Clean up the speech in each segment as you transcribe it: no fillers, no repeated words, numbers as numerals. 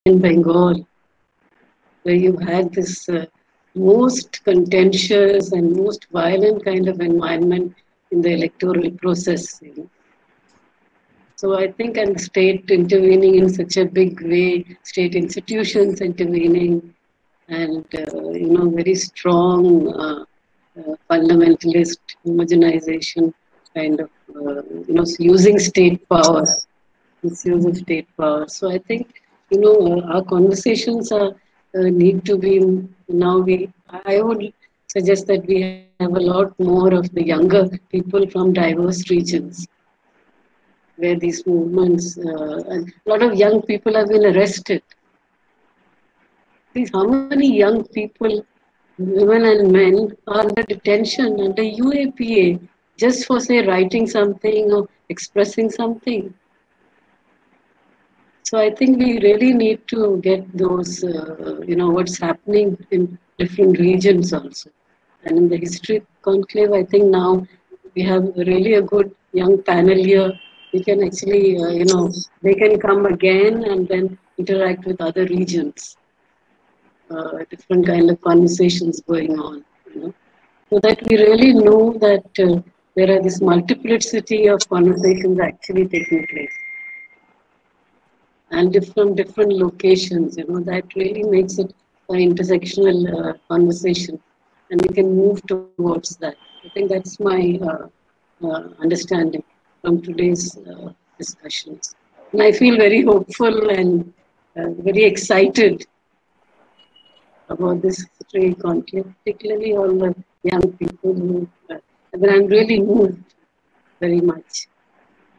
in Bengal, where you had this most contentious and most violent kind of environment in the electoral process. So I think, and state intervening in such a big way, state institutions intervening, and very strong fundamentalist homogenization kind of using state power, misuse of state power. So I think our conversations are need to be now. I would suggest that we have a lot more of the younger people from diverse regions where these movements, and a lot of young people have been arrested. Please, how many young people, women and men, are under detention under UAPA just for, say, writing something or expressing something? So I think we really need to get those, what's happening in different regions also. And in the history conclave, I think now we have really a good young panel here. We can actually, they can come again and then interact with other regions. Different kind of conversations going on, so that we really know that there are this multiplicity of conversations actually taking place, and different locations. That really makes it an intersectional conversation, and we can move towards that. I think that's my understanding from today's discussions, and I feel very hopeful and very excited about this history conclave, particularly all the young people who, and I'm really moved very much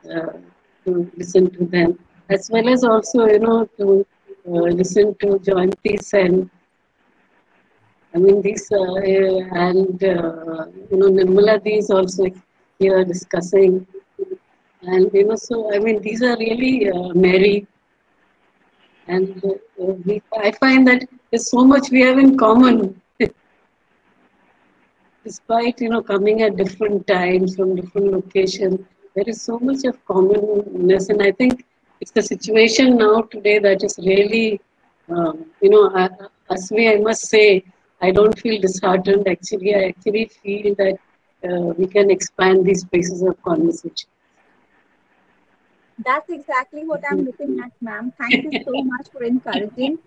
to listen to them, as well as also, to listen to Jayanti Sen. I mean, these, and, Nirmala Di is also here discussing. And, so, I mean, these are really merry. And I find that there's so much we have in common, despite coming at different times from different locations. There is so much of commonness, and I think it's the situation now today that is really, Asmi, I must say, I don't feel disheartened. Actually, I actually feel that we can expand these spaces of conversation. That's exactly what I'm looking at, ma'am. Thank you so much for encouraging.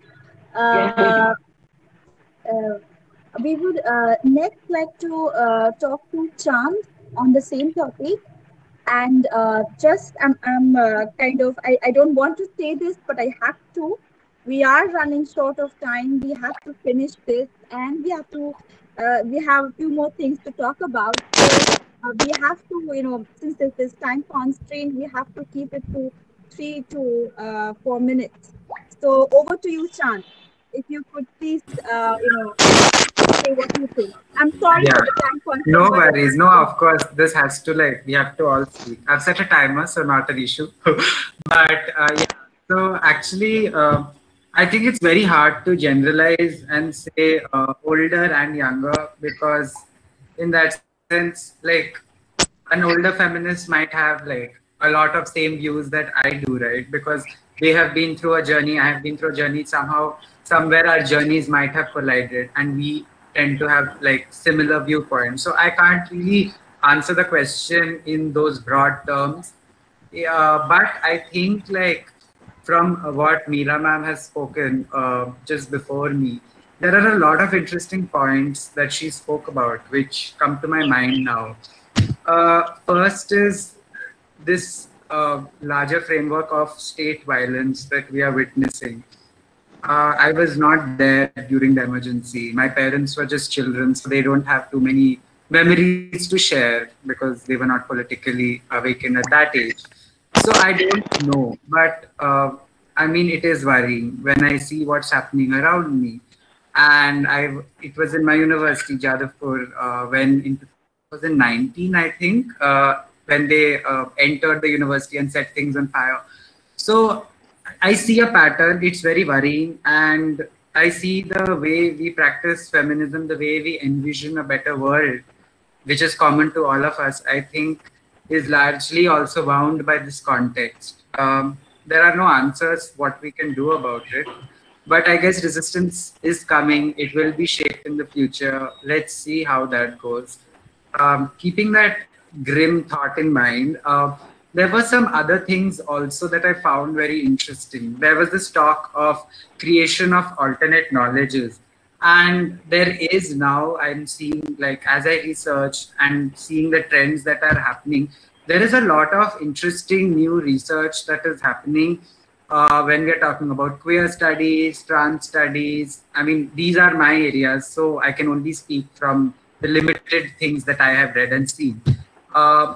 We would next like to talk to Chand on the same topic. And just I'm kind of, I don't want to say this, but I have to. We are running short of time. We have to finish this, and we have to. We have a few more things to talk about. So we have to, since there's this time constraint, we have to keep it to 3 to 4 minutes. So over to you, Chan. If you could please, say what you think. I'm sorry for the time constraint. No worries. No, of course, this has to, we have to all speak. I've set a timer, so not an issue. But yeah, so actually, I think it's very hard to generalize and say older and younger, because in that sense, an older feminist might have a lot of same views that I do, right? Because they have been through a journey, I have been through a journey, somewhere our journeys might have collided, and we tend to have similar viewpoints. So I can't really answer the question in those broad terms. But I think from what Meera ma'am has spoken just before me, there are a lot of interesting points that she spoke about, which come to my mind now. First is this larger framework of state violence that we are witnessing. I was not there during the emergency. My parents were just children, so they don't have too many memories to share because they were not politically awakened at that age. So I don't know, but I mean, it is worrying when I see what's happening around me. And it was in my university, Jadavpur, when in 2019, I think, when they entered the university and set things on fire. So I see a pattern. It's very worrying, and I see the way we practice feminism, the way we envision a better world, which is common to all of us, I think is largely also bound by this context. There are no answers what we can do about it, But I guess resistance is coming. It will be shaped in the future. Let's see how that goes. Keeping that grim thought in mind, there were some other things also that I found very interesting. There was this talk of creation of alternate knowledges. And there is now, I'm seeing, like, as I research and seeing the trends that are happening, there is a lot of interesting new research that is happening when we're talking about queer studies, trans studies. I mean, these are my areas, so I can only speak from the limited things that I have read and seen.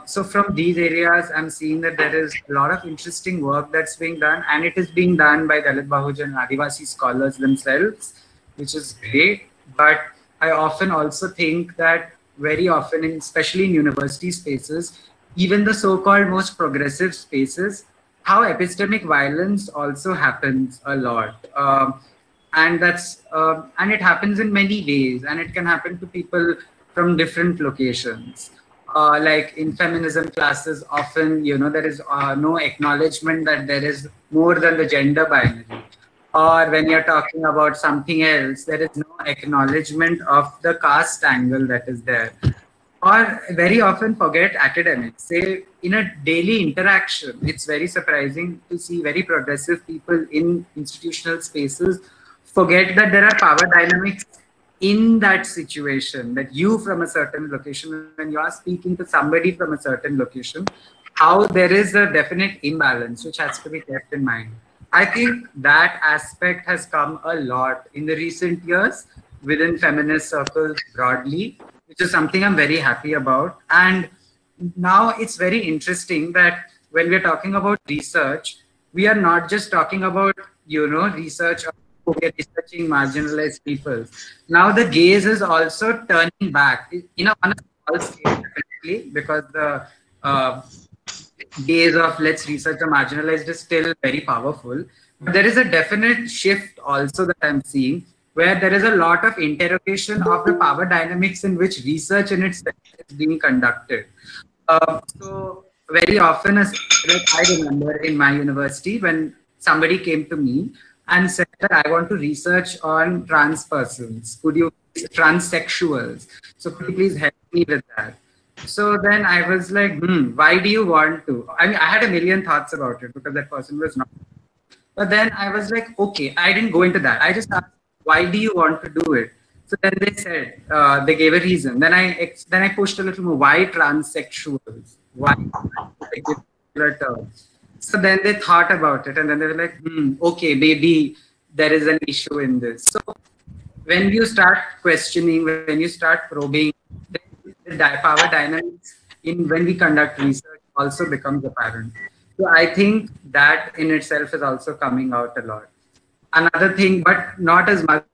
So from these areas, I'm seeing that there is a lot of interesting work that's being done, and it is being done by Dalit Bahujan and Adivasi scholars themselves, which is great. But I often also think that very often, especially in university spaces, even the so-called most progressive spaces, how epistemic violence also happens a lot. And it happens in many ways, and it can happen to people from different locations. Like in feminism classes, often, there is no acknowledgement that there is more than the gender binary. Or when you're talking about something else, there is no acknowledgement of the caste angle that is there. Or very often forget academics. Say in a daily interaction, it's very surprising to see very progressive people in institutional spaces forget that there are power dynamics in that situation, that you from a certain location, when you are speaking to somebody from a certain location, how there is a definite imbalance which has to be kept in mind. I think that aspect has come a lot in the recent years within feminist circles broadly, which is something I'm very happy about. And now it's very interesting that when we're talking about research, we are not just talking about, research, we're researching marginalized people. Now the gaze is also turning back, on a small scale, definitely, because the gaze of let's research the marginalized is still very powerful. But there is a definite shift also that I'm seeing, where there is a lot of interrogation of the power dynamics in which research in itself is being conducted. So very often, like I remember in my university, when somebody came to me and said that I want to research on trans persons, transsexuals. So could you please help me with that? So then I was like, why do you want to? I mean, I had a million thoughts about it because that person was not. But then I was like, okay, I didn't go into that. I just asked, why do you want to do it? So then they said, they gave a reason. Then I pushed a little more. Why transsexuals? Why particular terms? So then they thought about it, and then they were like, okay, maybe there is an issue in this. So when you start questioning, when you start probing, the power dynamics when we conduct research also becomes apparent. So I think that in itself is also coming out a lot. Another thing, but not as much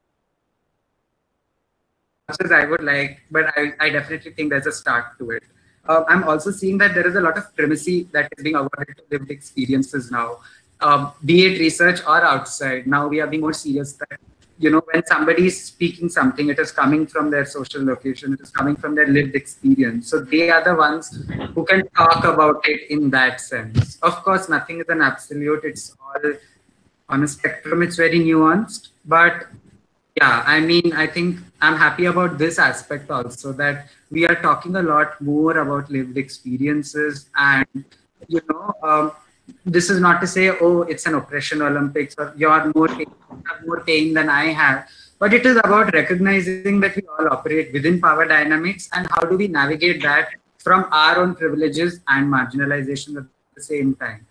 as I would like, but I definitely think there's a start to it. I'm also seeing that there is a lot of primacy that is being awarded to lived experiences now, be it research or outside. Now we are being more serious that, when somebody is speaking something, it is coming from their social location, it is coming from their lived experience. So they are the ones who can talk about it in that sense. Of course, nothing is an absolute. It's all on a spectrum. It's very nuanced. But yeah, I mean, I think I'm happy about this aspect also, that we are talking a lot more about lived experiences. And, this is not to say, oh, it's an oppression Olympics or you have more pain than I have. But it is about recognizing that we all operate within power dynamics, and how do we navigate that from our own privileges and marginalization at the same time.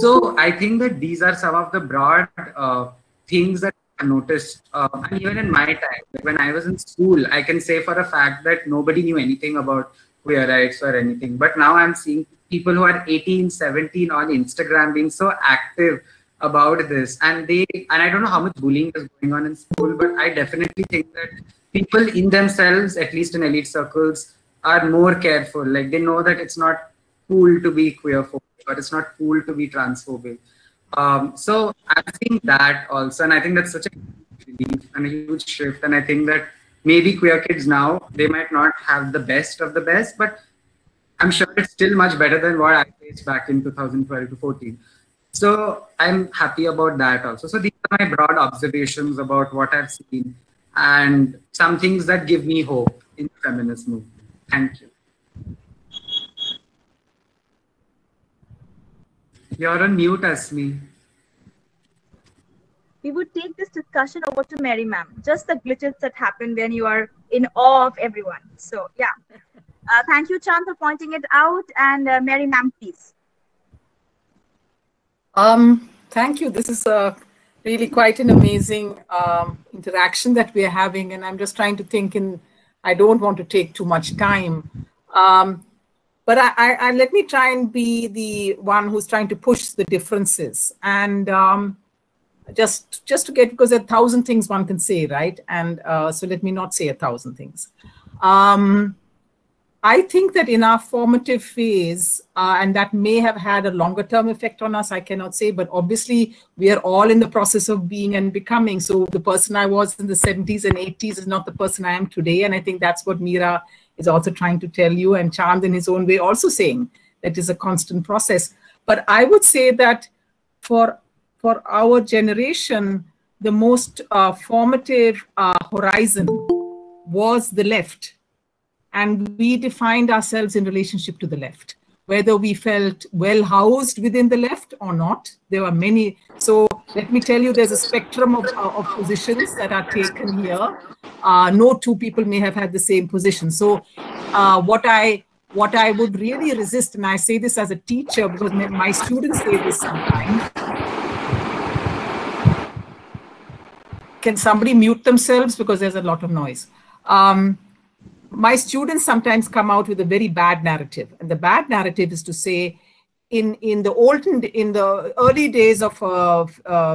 So I think that these are some of the broad things that I noticed. And even in my time, when I was in school, I can say for a fact that nobody knew anything about queer rights or anything. But now I'm seeing people who are 18, 17 on Instagram being so active about this. And I don't know how much bullying is going on in school, but I definitely think that people in themselves, at least in elite circles, are more careful. Like they know that it's not cool to be queerphobic, or it's not cool to be transphobic. So I'm seeing that also. And I think that's such a relief and a huge shift. And I think that maybe queer kids now, they might not have the best of the best, but I'm sure it's still much better than what I faced back in 2012 to 14. So I'm happy about that also. So these are my broad observations about what I've seen and some things that give me hope in the feminist movement. Thank you. You're on mute, Asmi. We would take this discussion over to Mary ma'am. Just the glitches that happen when you are in awe of everyone. So yeah. Thank you, Chand, for pointing it out. And Mary ma'am, please. Thank you. This is really quite an amazing interaction that we are having. And I'm just trying to think I don't want to take too much time. But I let me try and be the one who's trying to push the differences. And just to get, because there are 1,000 things one can say, right? And so let me not say 1,000 things. I think that in our formative phase, and that may have had a longer term effect on us, I cannot say, but obviously we are all in the process of being and becoming. So the person I was in the 70s and 80s is not the person I am today. And I think that's what Meera is also trying to tell you, and Chand in his own way also saying that is a constant process. But I would say that for our generation, the most formative horizon was the left. And we defined ourselves in relationship to the left, whether we felt well housed within the left or not. There were many. So let me tell you, there's a spectrum of positions that are taken here. No two people may have had the same position. So what I would really resist, and I say this as a teacher because my students say this sometimes. Can somebody mute themselves because there's a lot of noise? My students sometimes come out with a very bad narrative, and the bad narrative is to say, in the early days of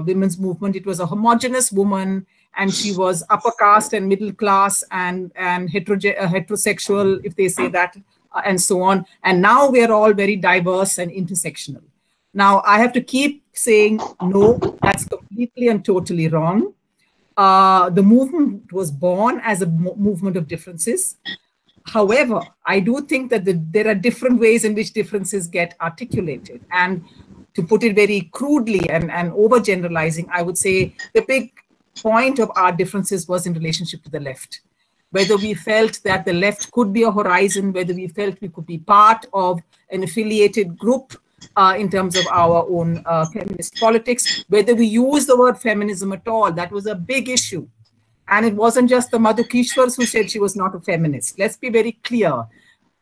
women's movement, it was a homogeneous woman, and she was upper caste and middle class and heterosexual, if they say that, and so on. And now we are all very diverse and intersectional. Now I have to keep saying no, that's completely and totally wrong. The movement was born as a movement of differences. However, I do think that there are different ways in which differences get articulated. And to put it very crudely and overgeneralizing, I would say the big point of our differences was in relationship to the left. Whether we felt that the left could be a horizon, whether we felt we could be part of an affiliated group in terms of our own feminist politics, whether we use the word feminism at all, that was a big issue. And it wasn't just the Madhukishwars who said she was not a feminist. Let's be very clear.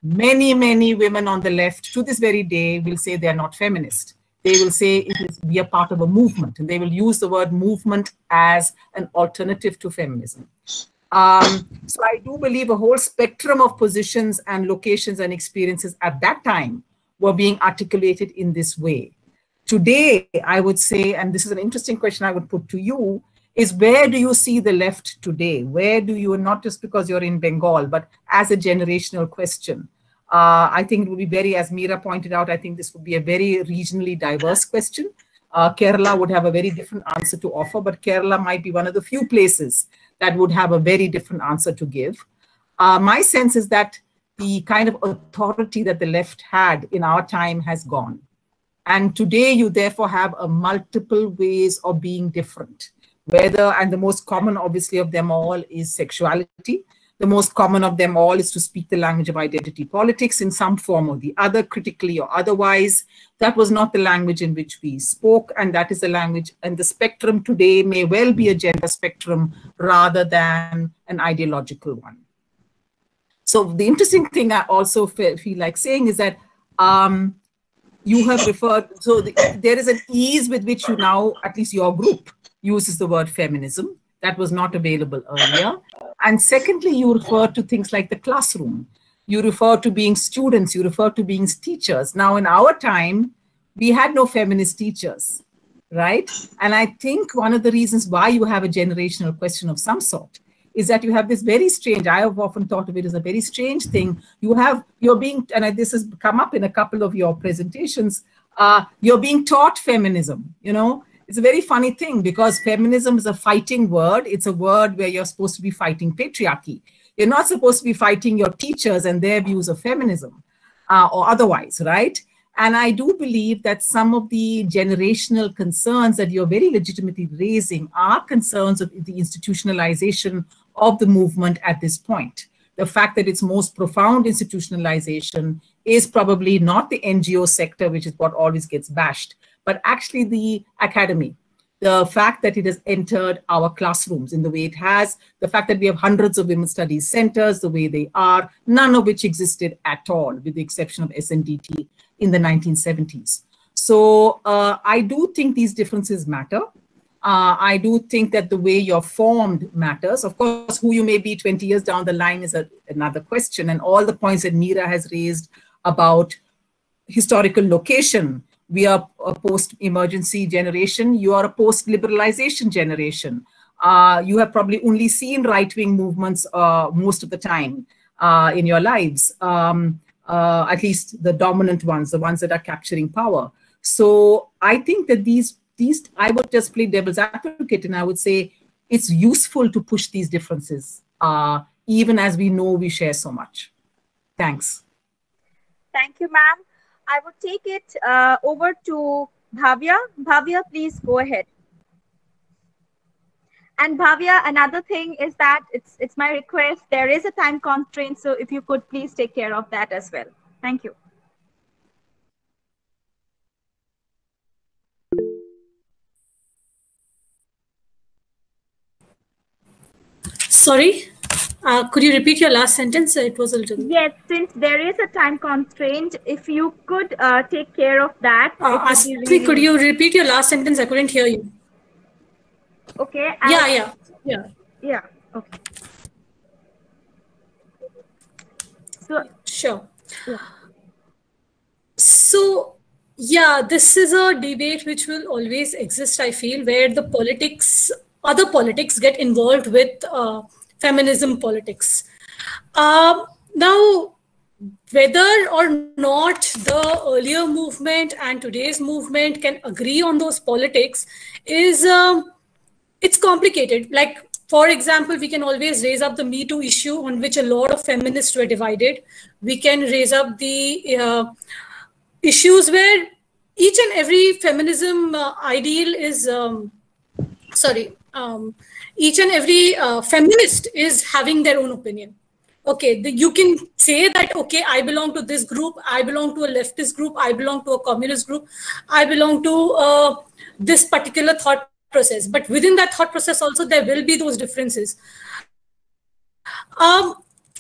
Many, many women on the left to this very day will say they're not feminist. They will say it is be a part of a movement, and they will use the word movement as an alternative to feminism. So I do believe a whole spectrum of positions and locations and experiences at that time were being articulated in this way. Today, I would say, and this is an interesting question I would put to you, is where do you see the left today? Where do you, not just because you're in Bengal, but as a generational question? I think it would be very, as Meera pointed out, I think this would be a very regionally diverse question. Kerala would have a very different answer to offer, but Kerala might be one of the few places that would have a very different answer to give. My sense is that the kind of authority that the left had in our time has gone. And today you therefore have a multiple ways of being different. Whether, and the most common obviously of them all is sexuality. The most common of them all is to speak the language of identity politics in some form or the other, critically or otherwise. That was not the language in which we spoke, and that is the language, and the spectrum today may well be a gender spectrum rather than an ideological one. So the interesting thing I also feel like saying is that you have referred, so there is an ease with which you now, at least your group, uses the word feminism. That was not available earlier. And secondly, you refer to things like the classroom. You refer to being students, you refer to being teachers. Now in our time, we had no feminist teachers, right? And I think one of the reasons why you have a generational question of some sort is that you have this very strange, I have often thought of it as a very strange thing. You're being, and this has come up in a couple of your presentations, you're being taught feminism, you know? It's a very funny thing because feminism is a fighting word. It's a word where you're supposed to be fighting patriarchy. You're not supposed to be fighting your teachers and their views of feminism or otherwise, right? And I do believe that some of the generational concerns that you're very legitimately raising are concerns of the institutionalization of the movement at this point. The fact that its most profound institutionalization is probably not the NGO sector, which is what always gets bashed, but actually the academy. The fact that it has entered our classrooms in the way it has, the fact that we have hundreds of women's studies centers the way they are, none of which existed at all, with the exception of SNDT in the 1970s. So I do think these differences matter. I do think that the way you're formed matters. Of course, who you may be 20 years down the line is another question. And all the points that Meera has raised about historical location. We are a post-emergency generation. You are a post-liberalization generation. You have probably only seen right-wing movements most of the time in your lives, at least the dominant ones, the ones that are capturing power. So I think that these, I would just play devil's advocate and I would say it's useful to push these differences, even as we know we share so much. Thanks. Thank you, ma'am. I would take it over to Bhavya. Bhavya, please go ahead. And Bhavya, another thing is that it's my request. There is a time constraint, so if you could please take care of that as well. Thank you. Sorry, could you repeat your last sentence? It was a little... Yes, since there is a time constraint, if you could take care of that. Really... Could you repeat your last sentence? I couldn't hear you. Okay. Yeah. Okay. So, sure. Yeah. So, yeah, this is a debate which will always exist, I feel, where the politics, other politics get involved with feminism politics. Now, whether or not the earlier movement and today's movement can agree on those politics is, it's complicated. Like, for example, we can always raise up the Me Too issue on which a lot of feminists were divided. We can raise up the issues where each and every feminism ideal is, each and every feminist is having their own opinion. Okay, you can say that, okay, I belong to this group, I belong to a leftist group, I belong to a communist group, I belong to this particular thought process. But within that thought process also, there will be those differences. I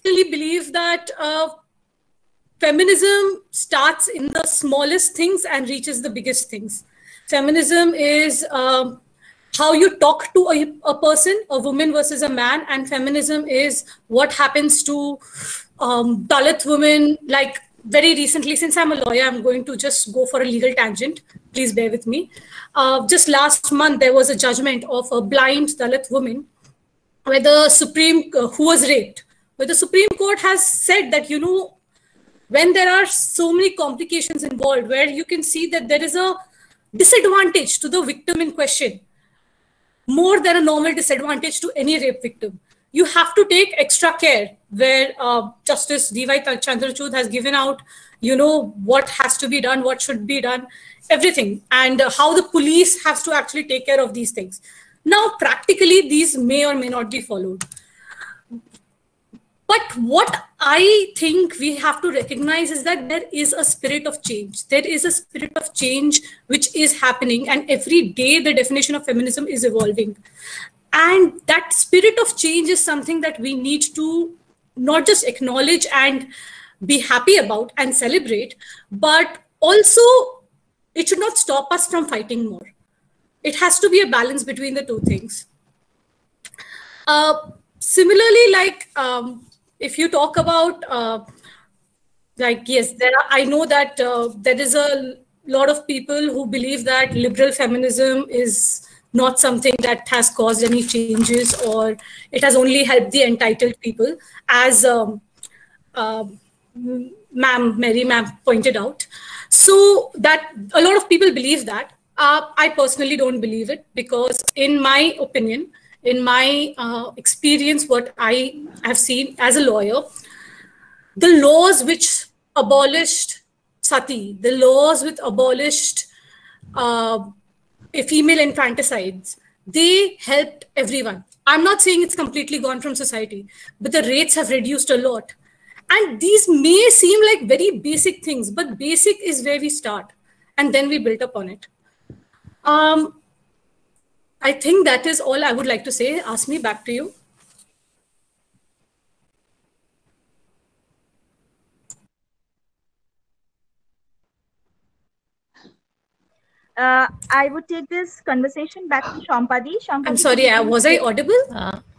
really believe that feminism starts in the smallest things and reaches the biggest things. Feminism is how you talk to a person, a woman versus a man, and feminism is what happens to Dalit women. Like very recently, since I'm a lawyer, I'm going to just go for a legal tangent. Please bear with me. Just last month, there was a judgment of a blind Dalit woman where the who was raped, where the Supreme Court has said that, you know, when there are so many complications involved, where you can see that there is a disadvantage to the victim in question, more than a normal disadvantage to any rape victim. You have to take extra care, where Justice D.Y. Chandrachud has given out, you know, what has to be done, what should be done, everything, and how the police has to actually take care of these things. Now, practically, these may or may not be followed. But what I think we have to recognize is that there is a spirit of change. There is a spirit of change which is happening, and every day the definition of feminism is evolving. And that spirit of change is something that we need to not just acknowledge and be happy about and celebrate, but also it should not stop us from fighting more. It has to be a balance between the two things. Similarly, like, if you talk about, like, yes, I know that there is a lot of people who believe that liberal feminism is not something that has caused any changes, or it has only helped the entitled people, as Mary Ma'am pointed out. So that a lot of people believe that. I personally don't believe it, because in my opinion, in my experience, what I have seen as a lawyer, the laws which abolished sati, the laws which abolished female infanticides, they helped everyone. I'm not saying it's completely gone from society, but the rates have reduced a lot. And these may seem like very basic things, but basic is where we start, and then we build upon it. I think that is all I would like to say. Asmi, back to you. I would take this conversation back to Shampadi. I'm sorry, was I audible?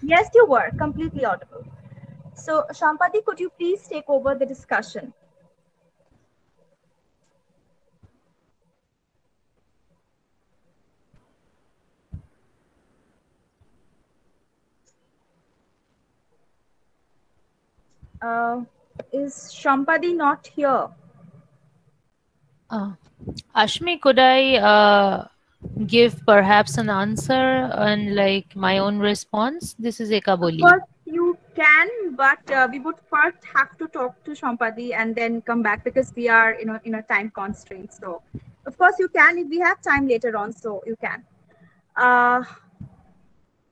Yes, you were completely audible. So, Shampadi, could you please take over the discussion? Is Shampadi not here? Ashmi, could I give perhaps an answer and like my own response? This is Eka Boli. Of course, you can, but we would first have to talk to Shampadi and then come back because we are in a time constraint. So, of course, you can if we have time later on. So you can.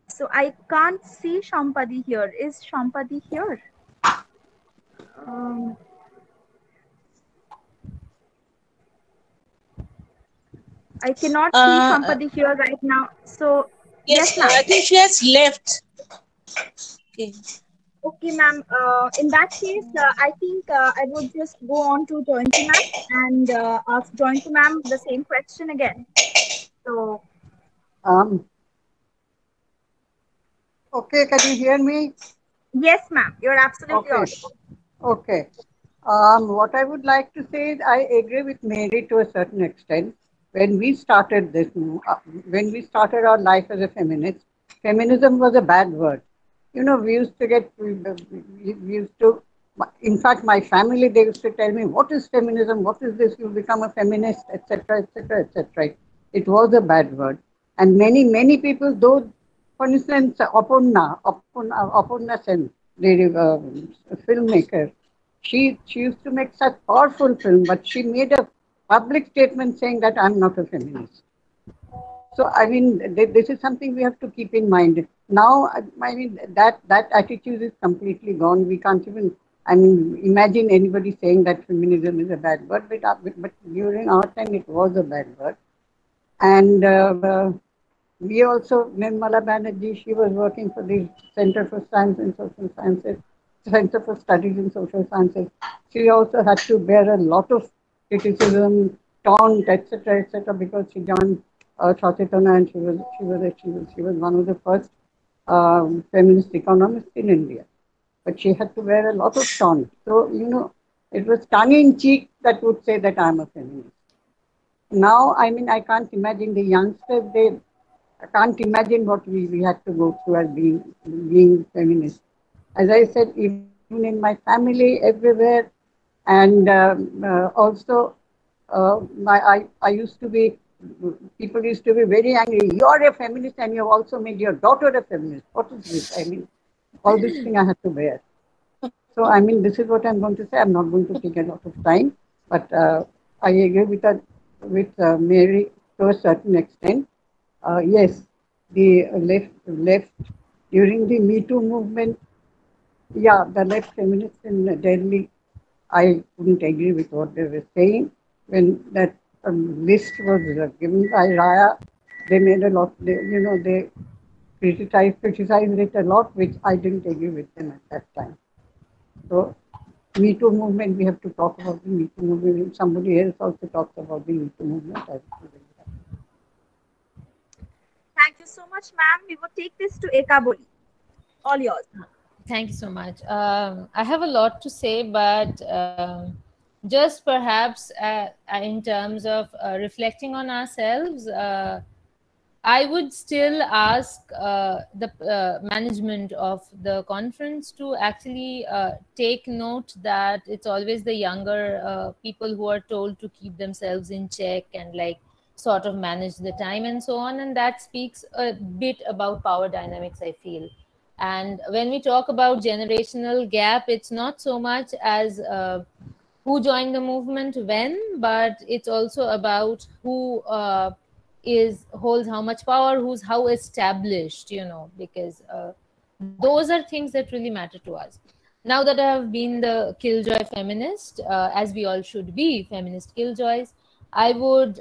So I can't see Shampadi here. Is Shampadi here? I cannot see Shampadi here right now. So yes, I think she has left. Okay. Okay, ma'am. In that case, I think I would just go on to Jointi ma'am and ask Jointi ma'am the same question again. So. Okay, can you hear me? Yes, ma'am. You're absolutely audible. Okay. What I would like to say is I agree with Mary to a certain extent. When we started this, when we started our life as a feminist, feminism was a bad word. You know, we used to, in fact, my family, they used to tell me, what is feminism? What is this? You become a feminist, etc., etc., etc. It was a bad word. And many people, though, for instance, Aparna Sen, the filmmaker, she used to make such powerful film, but she made a public statement saying that I'm not a feminist. So, I mean, this is something we have to keep in mind. Now, I mean, that attitude is completely gone. We can't even, I mean, imagine anybody saying that feminism is a bad word, but during our time, it was a bad word. And we also, Nirmala Banerjee, she was working for the Center for Science and Social Sciences, Center for Studies in Social Sciences. She also had to bear a lot of criticism, taunt, etc., because she joined Sachetana and she was one of the first feminist economists in India. But she had to bear a lot of taunt. So, you know, it was tongue in cheek that would say that I'm a feminist. Now, I mean, I can't imagine the youngsters, I can't imagine what we had to go through as being feminist. As I said, even in my family, everywhere, and also, I used to be, people used to be very angry. You're a feminist and you've also made your daughter a feminist. What is this? I mean, all this thing I had to bear. So, I mean, this is what I'm going to say. I'm not going to take a lot of time, but I agree with Mary to a certain extent. Yes, the left during the Me Too movement, yeah, the left feminists in Delhi, I couldn't agree with what they were saying. When that list was given by Raya, they made a lot, they criticized it a lot, which I didn't agree with them at that time. So, Me Too movement, we have to talk about the Me Too movement. Somebody else also talks about the Me Too movement. Thank you so much, ma'am. We will take this to Eka Boli. All yours. Thank you so much. I have a lot to say, but just perhaps in terms of reflecting on ourselves, I would still ask the management of the conference to actually take note that it's always the younger people who are told to keep themselves in check and like sort of manage the time and so on. And that speaks a bit about power dynamics, I feel. And when we talk about generational gap, it's not so much as who joined the movement when, but it's also about who holds how much power, who's how established, you know, because those are things that really matter to us. Now that I have been the killjoy feminist, as we all should be feminist killjoys, I would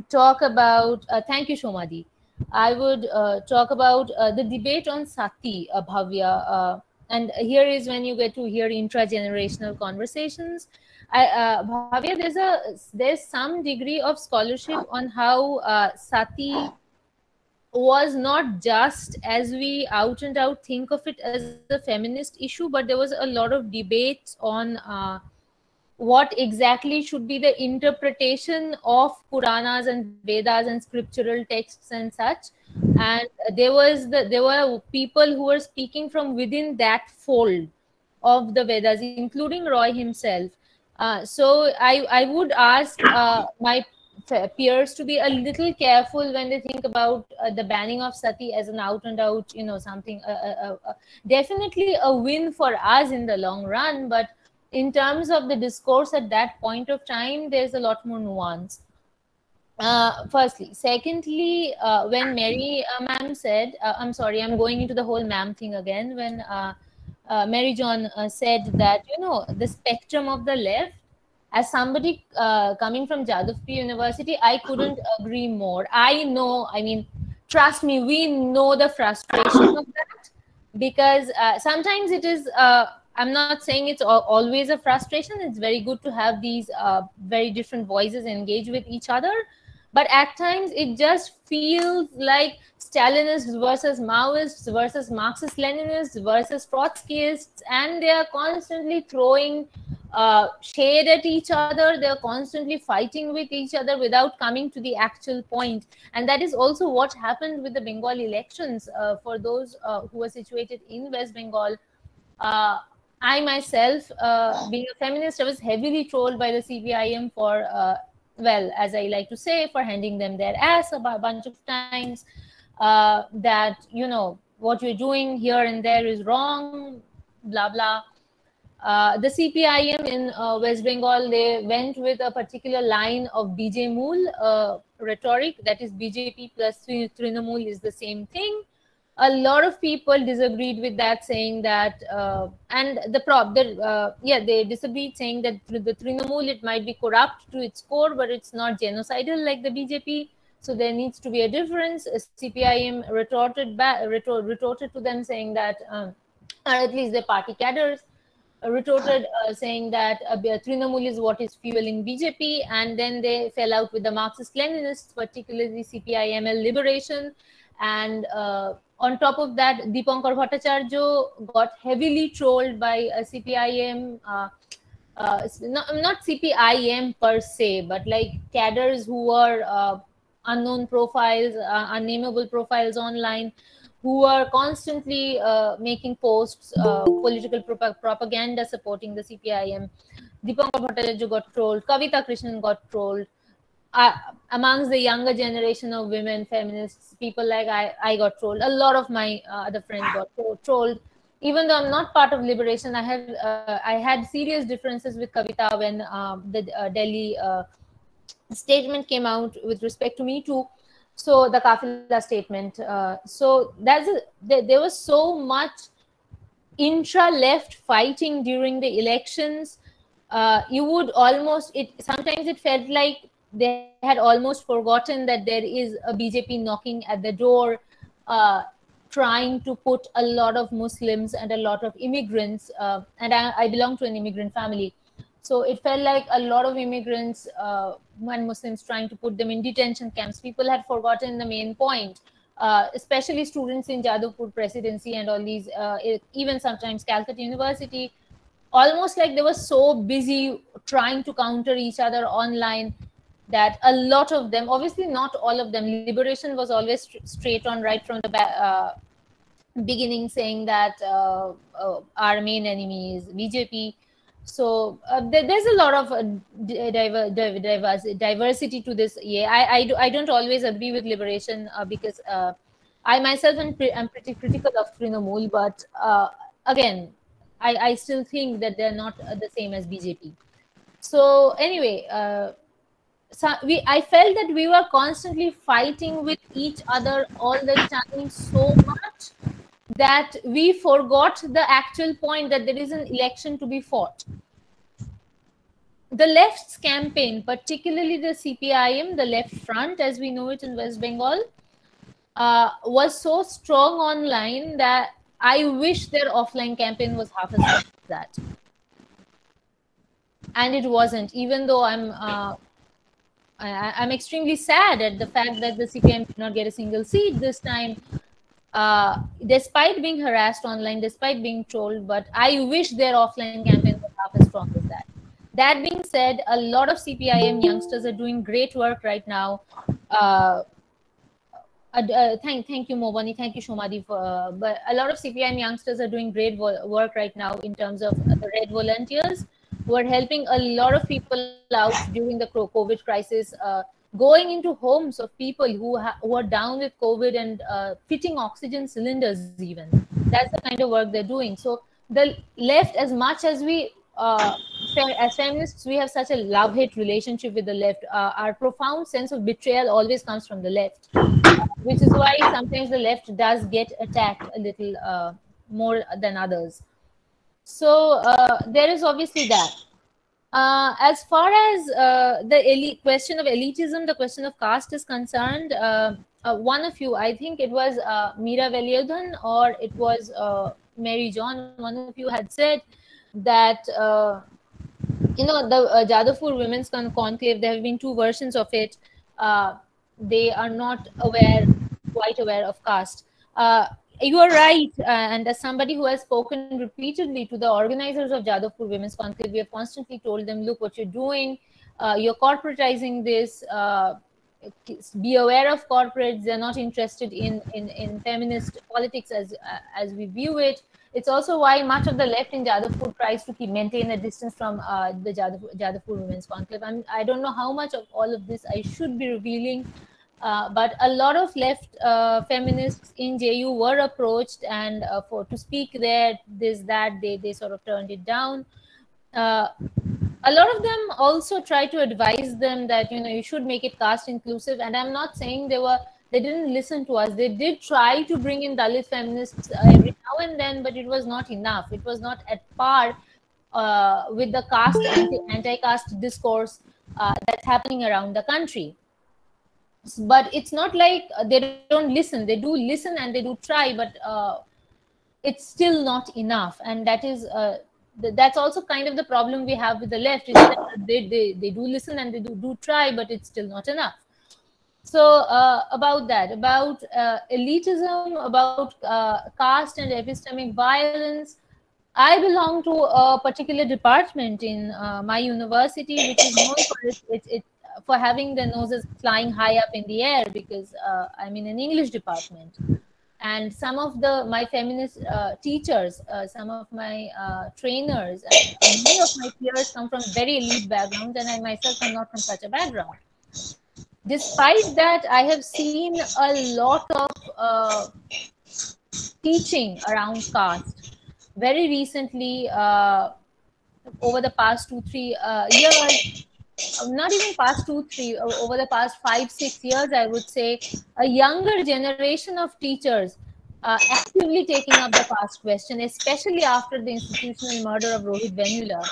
talk about, thank you, Shomadi. I would talk about the debate on Sati, Bhavya. And here is when you get to hear intra-generational conversations. Bhavya, there's some degree of scholarship on how Sati was not just as we out and out think of it as a feminist issue, but there was a lot of debate on what exactly should be the interpretation of Puranas and Vedas and scriptural texts and such. And there were people who were speaking from within that fold of the Vedas, including Roy himself. So I would ask my peers to be a little careful when they think about the banning of Sati as an out and out, you know, something definitely a win for us in the long run, but in terms of the discourse at that point of time, there's a lot more nuance. Firstly. Secondly, when Mary ma'am said, I'm sorry, I'm going into the whole ma'am thing again, when Mary John said that, you know, the spectrum of the left, as somebody coming from Jadavpur University, I couldn't agree more. I know, I mean, trust me, we know the frustration of that, because sometimes it is, I'm not saying it's always a frustration. It's very good to have these very different voices engage with each other. But at times it just feels like Stalinists versus Maoists versus Marxist-Leninists versus Trotskyists, and they are constantly throwing shade at each other. They're constantly fighting with each other without coming to the actual point. And that is also what happened with the Bengal elections. For those who are situated in West Bengal, I myself, being a feminist, I was heavily trolled by the CPIM for, well, as I like to say, for handing them their ass a bunch of times, that, you know, what you're doing here and there is wrong, blah, blah. The CPIM in West Bengal, they went with a particular line of BJ Mool rhetoric, that is BJP plus Trinamool is the same thing. A lot of people disagreed with that, saying that, and they disagreed, saying that the Trinamool, it might be corrupt to its core, but it's not genocidal like the BJP. So there needs to be a difference. CPIM retorted to them, saying that, or at least the party cadres retorted, saying that Trinamool is what is fueling BJP, and then they fell out with the Marxist-Leninists, particularly CPIML Liberation, and on top of that, Deepankar Bhattacharya got heavily trolled by CPIM, not CPIM per se, but like cadres who were unknown profiles, unnameable profiles online, who are constantly making posts, political propaganda supporting the CPIM. Deepankar Bhattacharya got trolled, Kavita Krishnan got trolled. Amongst the younger generation of women feminists, people like I got trolled. A lot of my other friends got trolled. Even though I'm not part of Liberation, I had serious differences with Kavita when the Delhi statement came out with respect to Me Too. So the Kafila statement. So there was so much intra-left fighting during the elections. You would almost, sometimes it felt like they had almost forgotten that there is a BJP knocking at the door, trying to put a lot of Muslims and a lot of immigrants, and I belong to an immigrant family. So it felt like a lot of immigrants and Muslims trying to put them in detention camps. People had forgotten the main point, especially students in Jadavpur Presidency and all these, even sometimes Calcutta University, almost like they were so busy trying to counter each other online that a lot of them, obviously not all of them, Liberation was always straight on right from the beginning, saying that our main enemy is BJP. So there's a lot of diversity to this. Yeah, I don't always agree with Liberation because I myself am pretty critical of Trinamool, but again, I still think that they're not the same as BJP. So anyway, I felt that we were constantly fighting with each other all the time so much that we forgot the actual point, that there is an election to be fought. The left's campaign, particularly the CPIM, the left front as we know it in West Bengal, was so strong online that I wish their offline campaign was half as much as that. And it wasn't, even though I'm extremely sad at the fact that the CPIM did not get a single seat this time, despite being harassed online, despite being trolled. But I wish their offline campaign was half as strong as that. That being said, a lot of CPIM youngsters are doing great work right now. Thank you, Mobani. Thank you, Shomadi. But a lot of CPIM youngsters are doing great work right now in terms of the Red Volunteers, who are helping a lot of people out during the COVID crisis, going into homes of people who are down with COVID and fitting oxygen cylinders even. That's the kind of work they're doing. So the left, as much as we, as feminists, we have such a love-hate relationship with the left. Our profound sense of betrayal always comes from the left, which is why sometimes the left does get attacked a little more than others. So there is obviously that. As far as the question of elitism, the question of caste is concerned, one of you, I think it was Meera Veliodhan or it was Mary John, one of you had said that, you know, the Jadavpur Women's Conclave, there have been two versions of it. They are not quite aware of caste. You are right, and as somebody who has spoken repeatedly to the organizers of Jadavpur Women's Conclave, we have constantly told them, look what you're doing, you're corporatizing this, be aware of corporates, they're not interested in feminist politics as we view it. It's also why much of the left in Jadavpur tries to maintain a distance from the Jadavpur Women's Conclave. I don't know how much of all of this I should be revealing, but a lot of left feminists in JU were approached and to speak there, they sort of turned it down. A lot of them also try to advise them that, you know, you should make it caste inclusive. And I'm not saying they didn't listen to us. They did try to bring in Dalit feminists every now and then, but it was not enough. It was not at par with the caste anti-caste discourse that's happening around the country. But it's not like they don't listen. They do listen and they do try, but it's still not enough. And that is that's also kind of the problem we have with the left, is that they do listen and they do try, but it's still not enough. So about that, about elitism, about caste and epistemic violence, I belong to a particular department in my university, which is known for having their noses flying high up in the air, because I'm in an English department. And some of my feminist teachers, some of my trainers, and many of my peers come from very elite backgrounds, and I myself am not from such a background. Despite that, I have seen a lot of teaching around caste. Very recently, over the past 2-3 years, not even past 2-3, over the past 5-6 years, I would say, a younger generation of teachers actively taking up the caste question, especially after the institutional murder of Rohit Venula.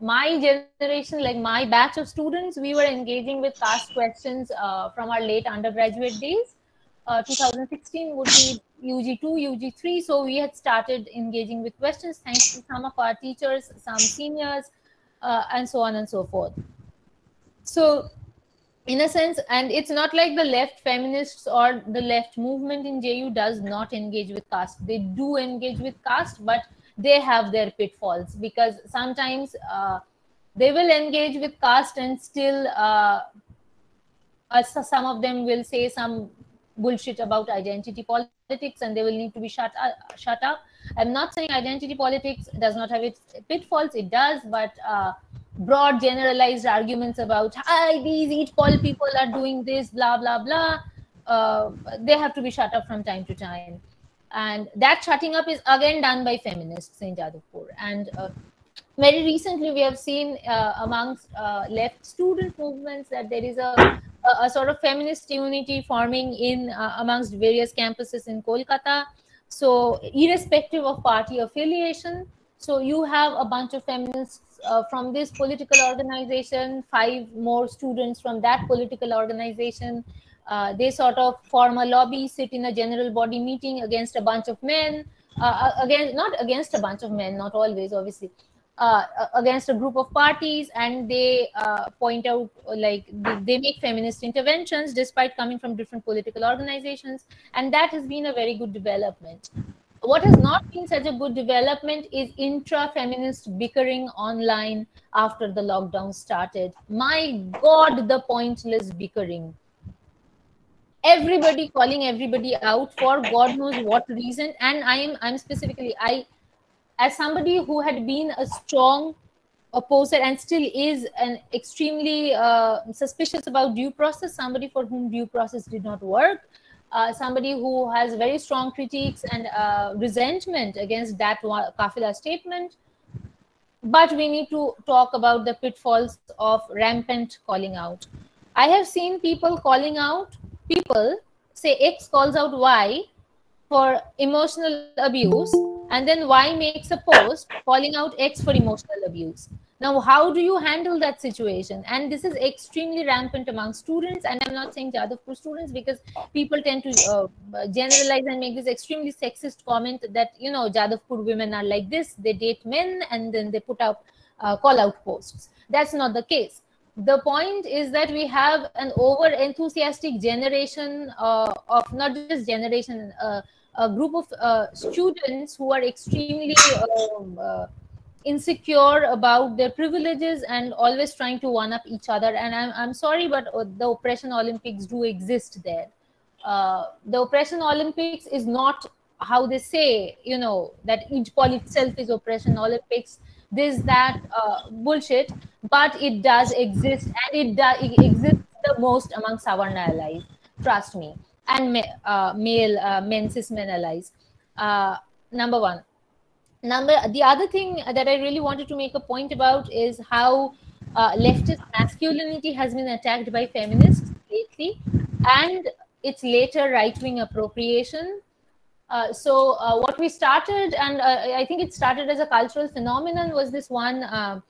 My generation, like my batch of students, we were engaging with caste questions from our late undergraduate days. 2016 would be UG2, UG3. So we had started engaging with questions thanks to some of our teachers, some seniors, and so on and so forth. So in a sense, and it's not like the left feminists or the left movement in JU does not engage with caste. They do engage with caste, but they have their pitfalls, because sometimes they will engage with caste and still some of them will say some bullshit about identity politics, and they will need to be shut up. I'm not saying identity politics does not have its pitfalls. It does, but broad generalized arguments about these equal people are doing this, blah blah blah, they have to be shut up from time to time. And that shutting up is again done by feminists in Jadavpur. And very recently, we have seen amongst left student movements that there is a sort of feminist unity forming in amongst various campuses in Kolkata. So irrespective of party affiliation, so you have a bunch of feminists from this political organization, 5 more students from that political organization. They sort of form a lobby, sit in a general body meeting against a bunch of men, not against a bunch of men, not always, obviously, against a group of parties, and they point out, like, they make feminist interventions despite coming from different political organizations, and that has been a very good development. What has not been such a good development is intra-feminist bickering online after the lockdown started. My God, the pointless bickering. Everybody calling everybody out for God knows what reason. And I'm specifically, as somebody who had been a strong opposer and still is an extremely suspicious about due process, somebody for whom due process did not work, somebody who has very strong critiques and resentment against that Kafila statement. But we need to talk about the pitfalls of rampant calling out. I have seen people calling out, people say X calls out Y for emotional abuse, and then Y makes a post calling out X for emotional abuse. Now, how do you handle that situation? And this is extremely rampant among students. And I'm not saying Jadavpur students, because people tend to generalize and make this extremely sexist comment that, you know, Jadavpur women are like this. They date men and then they put up call out posts. That's not the case. The point is that we have an over-enthusiastic generation of not just generation, a group of students who are extremely insecure about their privileges and always trying to one-up each other. And I'm sorry, but the Oppression Olympics do exist there. The Oppression Olympics is not how they say, you know, that each poll itself is Oppression Olympics, this, that bullshit, but it does exist, and it exists the most among Savarna allies, trust me, and men, cis men allies. Number one. The other thing that I really wanted to make a point about is how leftist masculinity has been attacked by feminists lately, and its later right-wing appropriation. So what we started, and I think it started as a cultural phenomenon, was this one,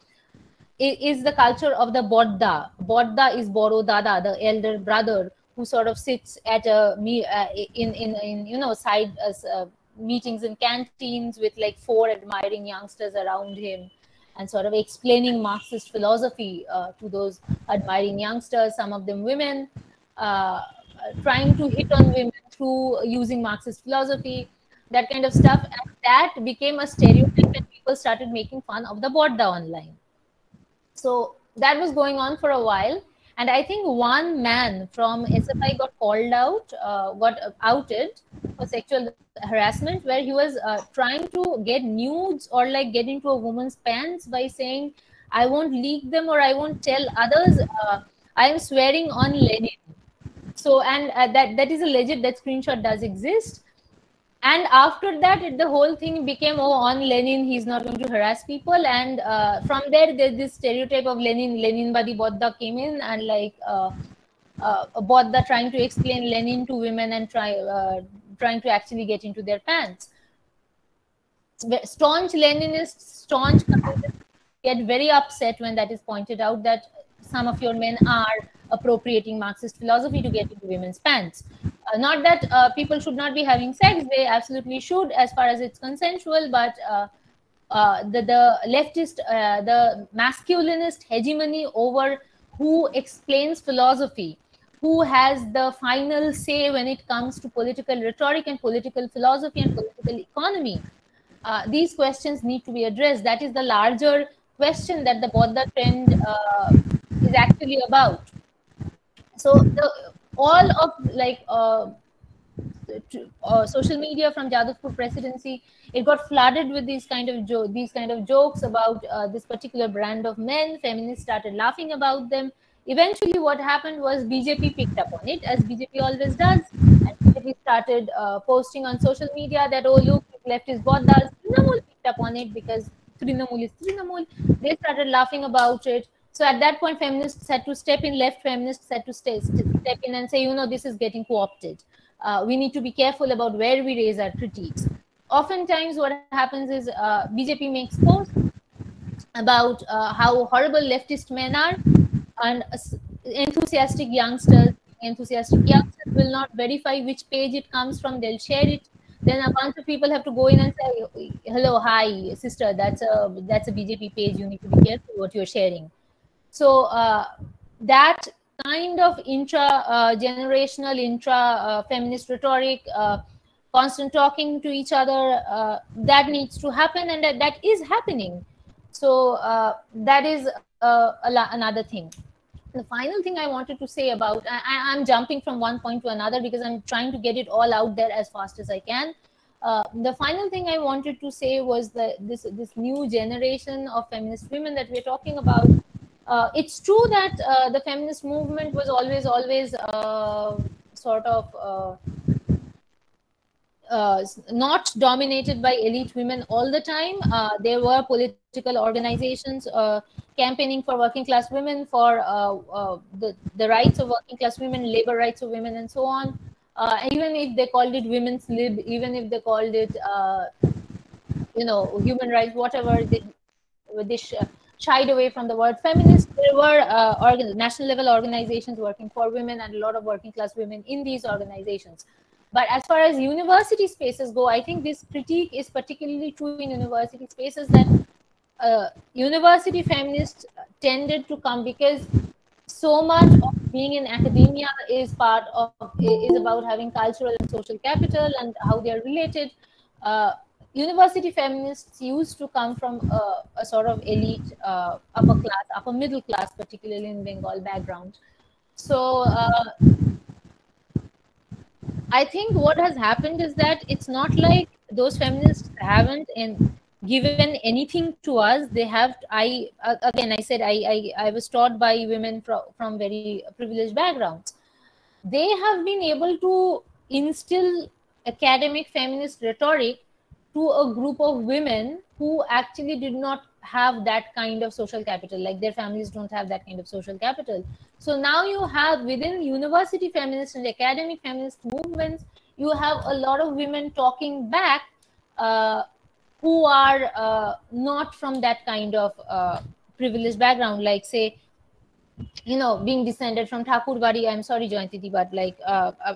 is the culture of the bodda. Bodda is Boro Dada, the elder brother, who sort of sits at in you know, side meetings in canteens with like 4 admiring youngsters around him, and sort of explaining Marxist philosophy to those admiring youngsters, some of them women, trying to hit on women through using Marxist philosophy, that kind of stuff. And that became a stereotype, and people started making fun of the bodda online. So that was going on for a while. And I think one man from SFI got called out, got outed for sexual harassment, where he was trying to get nudes or like get into a woman's pants by saying, I won't leak them or I won't tell others. I am swearing on Lenin. So, and that is a legit, that screenshot does exist. And after that, the whole thing became, oh, on Lenin, he's not going to harass people. And from there, there's this stereotype of Leninbadi Bodda came in, and like Bodda trying to explain Lenin to women and trying to actually get into their pants. Staunch Leninists, staunch communists get very upset when that is pointed out, that some of your men are appropriating Marxist philosophy to get into women's pants. Not that people should not be having sex, they absolutely should, as far as it's consensual, but the leftist, the masculinist hegemony over who explains philosophy, who has the final say when it comes to political rhetoric and political philosophy and political economy. These questions need to be addressed. That is the larger question that the Bodda trend is actually about. So all of like social media from Jadavpur presidency, it got flooded with these kind of jokes about this particular brand of men. Feminists started laughing about them. Eventually, what happened was BJP picked up on it, as BJP always does, and BJP started posting on social media that, oh, look, left is Boddas. Trinamool picked up on it because Trinamool is Trinamool. They started laughing about it. So at that point, feminists had to step in, left feminists had to step in and say, you know, this is getting co-opted. We need to be careful about where we raise our critiques. Oftentimes what happens is BJP makes posts about how horrible leftist men are, and enthusiastic youngsters will not verify which page it comes from. They'll share it. Then a bunch of people have to go in and say, hello, hi, sister, that's a BJP page. You need to be careful what you're sharing. So that kind of generational, feminist rhetoric, constant talking to each other, that needs to happen, and that is happening. So that is another thing. The final thing I wanted to say about, I'm jumping from one point to another because I'm trying to get it all out there as fast as I can. The final thing I wanted to say was that this new generation of feminist women that we're talking about, it's true that the feminist movement was always sort of not dominated by elite women all the time. There were political organizations campaigning for working class women, for the rights of working class women, labor rights of women, and so on. Even if they called it women's lib, even if they called it, you know, human rights, whatever, they shied away from the word feminist. There were national level organizations working for women and a lot of working class women in these organizations. But as far as university spaces go, I think this critique is particularly true in university spaces, that university feminists tended to come because so much of being in academia is about having cultural and social capital and how they are related. University feminists used to come from a sort of elite, upper class, upper middle class, particularly in Bengal background. So I think what has happened is that it's not like those feminists haven't given anything to us. They have. I said I was taught by women from very privileged backgrounds. They have been able to instill academic feminist rhetoric to a group of women who actually did not have that kind of social capital, like their families don't have that kind of social capital. So now you have within university feminist and academic feminist movements, you have a lot of women talking back who are not from that kind of privileged background, like say, you know, being descended from Thakurbari. I'm sorry, Jayantiti, but like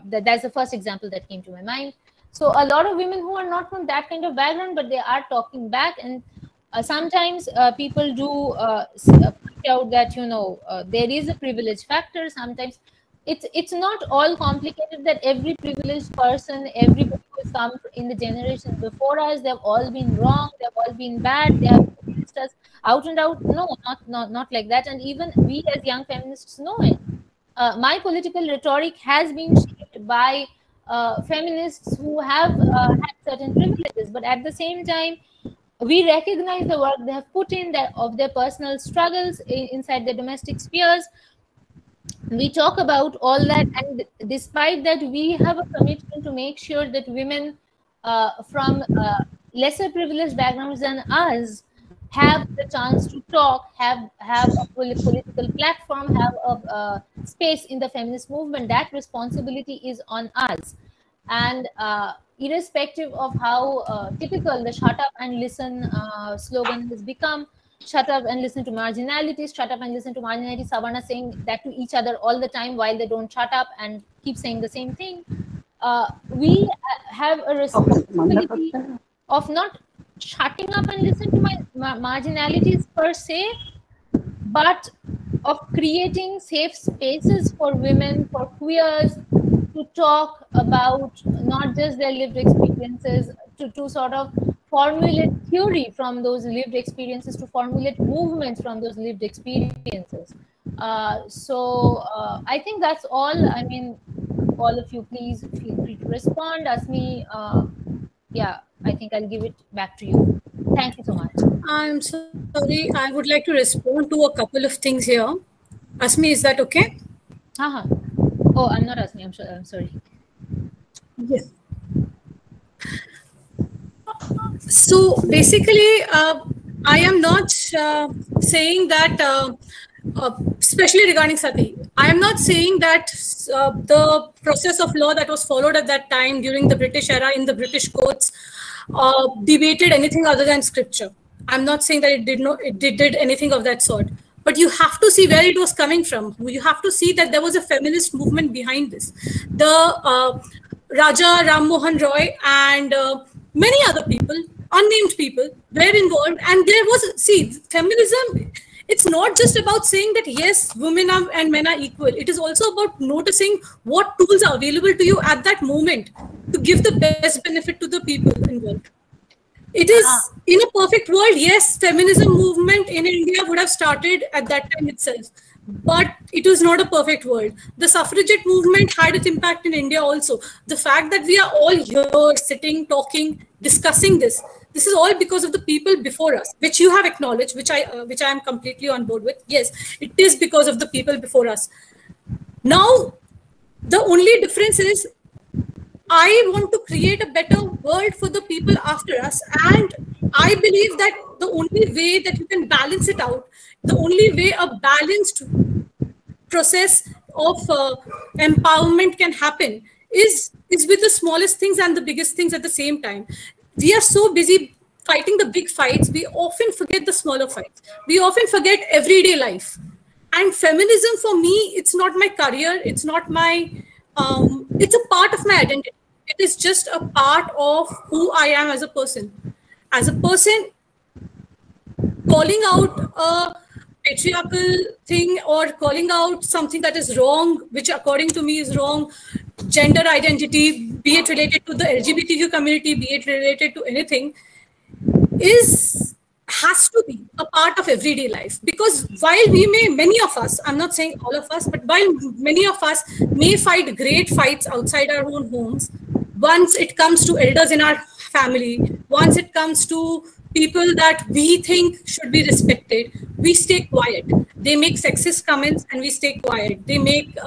that's the first example that came to my mind. So a lot of women who are not from that kind of background, but they are talking back. And sometimes people do point out that, you know, there is a privilege factor. Sometimes it's not all complicated, that every privileged person, everybody who has come in the generation before us, they've all been wrong, they've all been bad, they have against us out and out. No, not like that. And even we as young feminists know it. My political rhetoric has been shaped by feminists who have had certain privileges, but at the same time, we recognize the work they have put in of their personal struggles inside their domestic spheres. We talk about all that, and despite that, we have a commitment to make sure that women from lesser privileged backgrounds than us have the chance to talk, have a political platform, have a space in the feminist movement. That responsibility is on us. And irrespective of how typical the shut up and listen slogan has become, shut up and listen to marginalities, shut up and listen to marginality, Savarna saying that to each other all the time while they don't shut up and keep saying the same thing. We have a responsibility of not shutting up and listen to my marginalities per se, but of creating safe spaces for women, for queers, to talk about not just their lived experiences, to sort of formulate theory from those lived experiences, to formulate movements from those lived experiences. So I think that's all. I mean, all of you, please feel free to respond. Asmi, yeah, I think I'll give it back to you. Thank you so much. I'm sorry, I would like to respond to a couple of things here. Asmi, is that okay? Oh, I'm not Asmi, I'm sorry. Yes. So basically, I am not saying that, especially regarding sati, I am not saying that the process of law that was followed at that time during the British era in the British courts debated anything other than scripture. I'm not saying that it did anything of that sort. But you have to see where it was coming from. You have to see that there was a feminist movement behind this. The Raja Ram Mohan Roy and many other people, unnamed people, were involved. And there was, see, feminism, it's not just about saying that, yes, women and men are equal. It is also about noticing what tools are available to you at that moment to give the best benefit to the people involved. It is, in a perfect world, yes, feminism movement in India would have started at that time itself. But it was not a perfect world. The suffragette movement had its impact in India also. The fact that we are all here, sitting, talking, discussing this is all because of the people before us, which you have acknowledged, which I am completely on board with. Yes, it is because of the people before us. Now, the only difference is I want to create a better world for the people after us. And I believe that the only way that you can balance it out, the only way a balanced process of empowerment can happen is with the smallest things and the biggest things at the same time. We are so busy fighting the big fights, we often forget the smaller fights. We often forget everyday life. And feminism for me, it's not my career, it's not my, it's a part of my identity. It is just a part of who I am as a person. As a person, calling out a patriarchal thing or calling out something that is wrong, which according to me is wrong, gender identity, be it related to the LGBTQ community, be it related to anything, has to be a part of everyday life. Because while we may, many of us, I'm not saying all of us, but while many of us may fight great fights outside our own homes, once it comes to elders in our family, once it comes to people that we think should be respected, we stay quiet. They make sexist comments and we stay quiet. They make,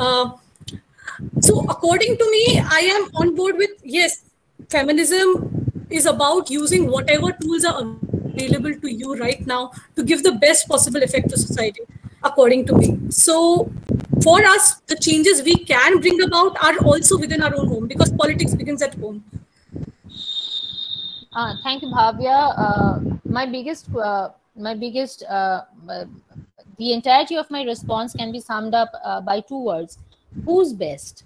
so according to me, I am on board with, yes, feminism is about using whatever tools are available to you right now to give the best possible effect to society, according to me. So for us, the changes we can bring about are also within our own home, because politics begins at home. Thank you, Bhavya. The entirety of my response can be summed up by two words: who's best?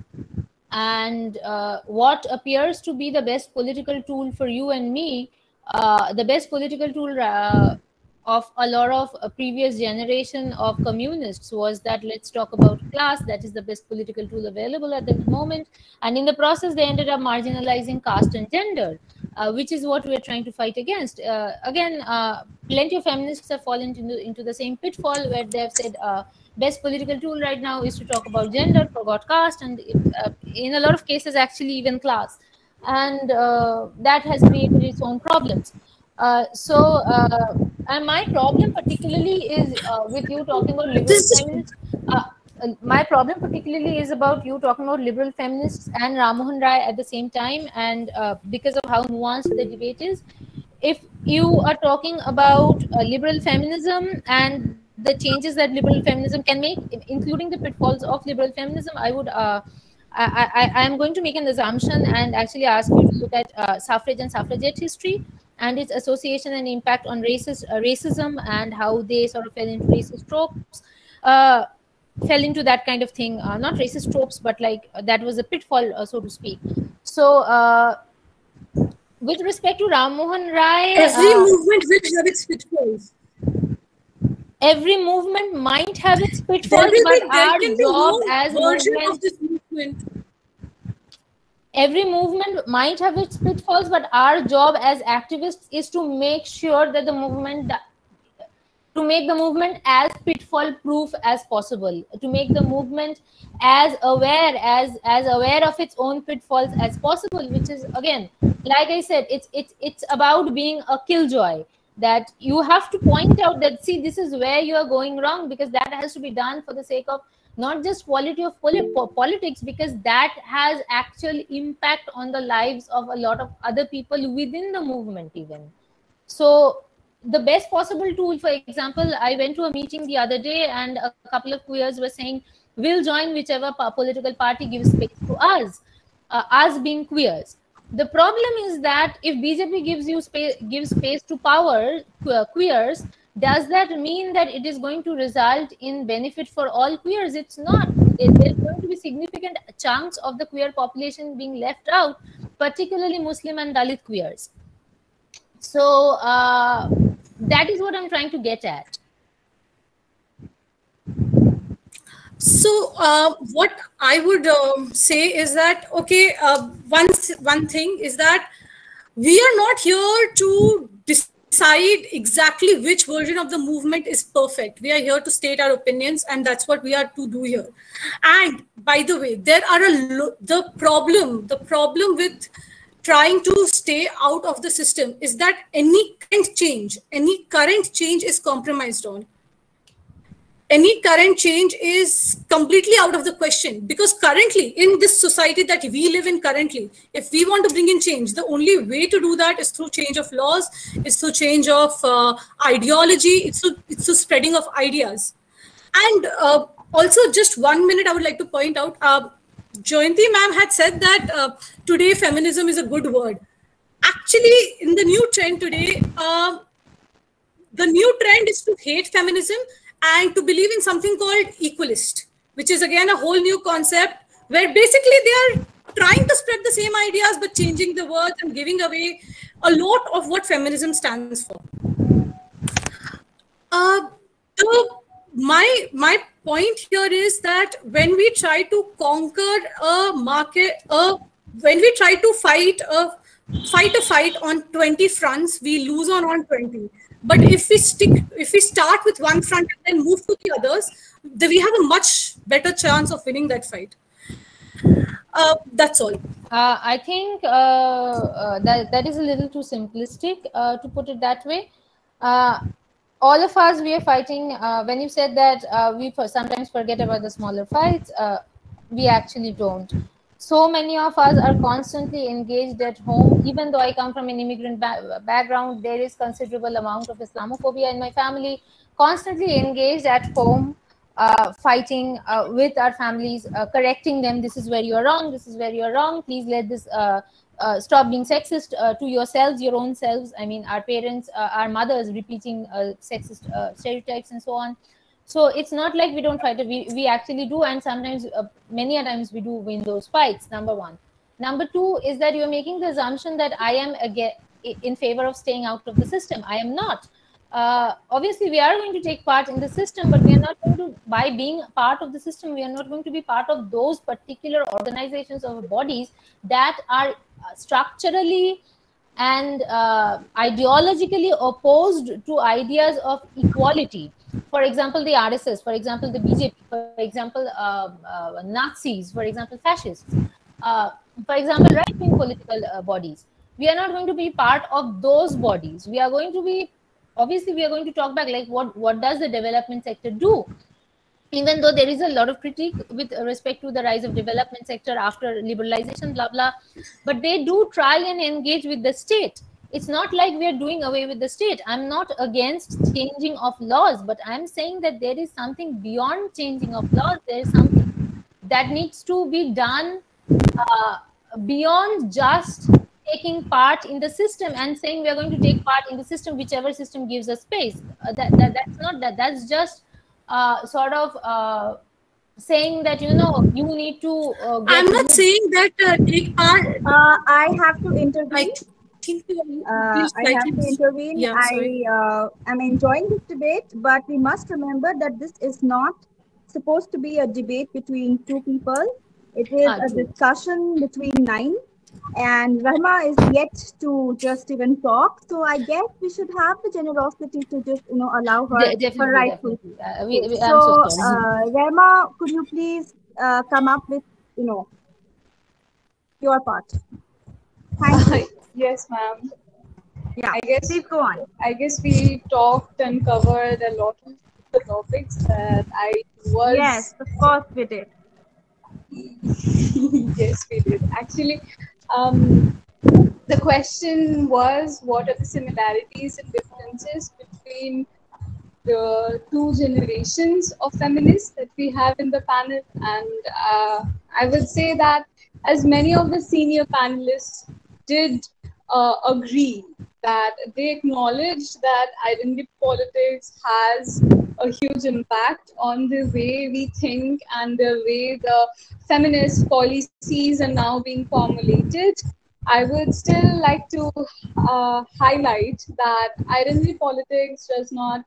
And what appears to be the best political tool for you and me, the best political tool of a lot of previous generation of communists was that let's talk about class. That is the best political tool available at that moment. And in the process, they ended up marginalizing caste and gender, which is what we're trying to fight against. Again, plenty of feminists have fallen into the same pitfall where they've said best political tool right now is to talk about gender, forgot caste, and in a lot of cases, actually even class. And that has created its own problems. And my problem particularly is with you talking about liberal feminists. My problem particularly is about you talking about liberal feminists and Ram Mohan Roy at the same time, and because of how nuanced the debate is. If you are talking about liberal feminism and the changes that liberal feminism can make, including the pitfalls of liberal feminism, I would I am going to make an assumption and actually ask you to look at suffrage and suffragette history and its association and impact on racism and how they sort of fell into racist tropes, fell into that kind of thing, not racist tropes, but like that was a pitfall, so to speak. So with respect to Ram Mohan Roy, every movement will have its pitfalls. Every movement might have its pitfalls, but our job as movement, every movement might have its pitfalls, but our job as activists is to make sure that the movement, to make the movement as pitfall proof as possible, to make the movement as aware of its own pitfalls as possible, which is, again, like I said, it's about being a killjoy, that you have to point out that, see, this is where you are going wrong, because that has to be done for the sake of not just quality of politics, because that has actual impact on the lives of a lot of other people within the movement even. So the best possible tool, for example, I went to a meeting the other day and a couple of queers were saying, we'll join whichever political party gives space to us being queers. The problem is that if BJP gives space to queers, does that mean that it is going to result in benefit for all queers? It's not. There's going to be significant chunks of the queer population being left out, particularly Muslim and Dalit queers. So that is what I'm trying to get at. So what I would say is that, okay, one thing is that we are not here to decide exactly which version of the movement is perfect. We are here to state our opinions, and that's what we are to do here. And by the way, there are the problem with trying to stay out of the system is that any current change is compromised on. Any current change is completely out of the question, because currently in this society that we live in currently, if we want to bring in change, the only way to do that is through change of laws, it's through change of ideology, it's through spreading of ideas. And also, just 1 minute, I would like to point out, Jayanti ma'am had said that today feminism is a good word. Actually, in the new trend today, the new trend is to hate feminism and to believe in something called equalist, which is again a whole new concept where basically they are trying to spread the same ideas but changing the words and giving away a lot of what feminism stands for. My point here is that when we try to conquer a market, when we try to fight a fight on 20 fronts, we lose on 20. But if we start with one front and then move to the others, then we have a much better chance of winning that fight. That's all. I think that is a little too simplistic to put it that way. All of us, we are fighting. When you said that we sometimes forget about the smaller fights, we actually don't. So many of us are constantly engaged at home. Even though I come from an immigrant background, there is considerable amount of Islamophobia in my family. Constantly engaged at home, fighting with our families, correcting them. This is where you are wrong. This is where you are wrong. Please let this stop being sexist to yourselves, your own selves. I mean, our parents, our mothers repeating sexist stereotypes and so on. So it's not like we don't fight it. We actually do, and sometimes, many a times, we do win those fights. Number one. Number two is that you're making the assumption that I am in favor of staying out of the system. I am not. Obviously, we are going to take part in the system, but we are not going to, by being part of the system, we are not going to be part of those particular organizations or bodies that are structurally and ideologically opposed to ideas of equality. For example, the RSS, for example, the BJP, for example, Nazis, for example, fascists, for example, right-wing political bodies. We are not going to be part of those bodies. We are going to be, obviously, we are going to talk back, like what does the development sector do? Even though there is a lot of critique with respect to the rise of development sector after liberalization, blah, blah, but they do try and engage with the state. It's not like we are doing away with the state. I'm not against changing of laws, but I'm saying that there is something beyond changing of laws. There is something that needs to be done beyond just taking part in the system and saying we are going to take part in the system, whichever system gives us space. That's not that. That's just sort of saying that, you know, you need to. I'm not saying that take part. I have to intervene. I have to intervene. Yeah, I am enjoying this debate, but we must remember that this is not supposed to be a debate between two people. It is a discussion between 9, and Rahma is yet to just even talk. So I guess we should have the generosity to just, you know, allow her her rightful. So Rahma, could you please come up with, you know, your part? Thank you. Yes, ma'am. Yeah, I guess please go on. I guess we talked and covered a lot of the topics that I was. Yes, of course we did. Yes, we did. Actually, the question was, what are the similarities and differences between the two generations of feminists that we have in the panel? And I would say that as many of the senior panelists did agree that they acknowledged that identity politics has a huge impact on the way we think and the way the feminist policies are now being formulated. I would still like to highlight that identity politics does not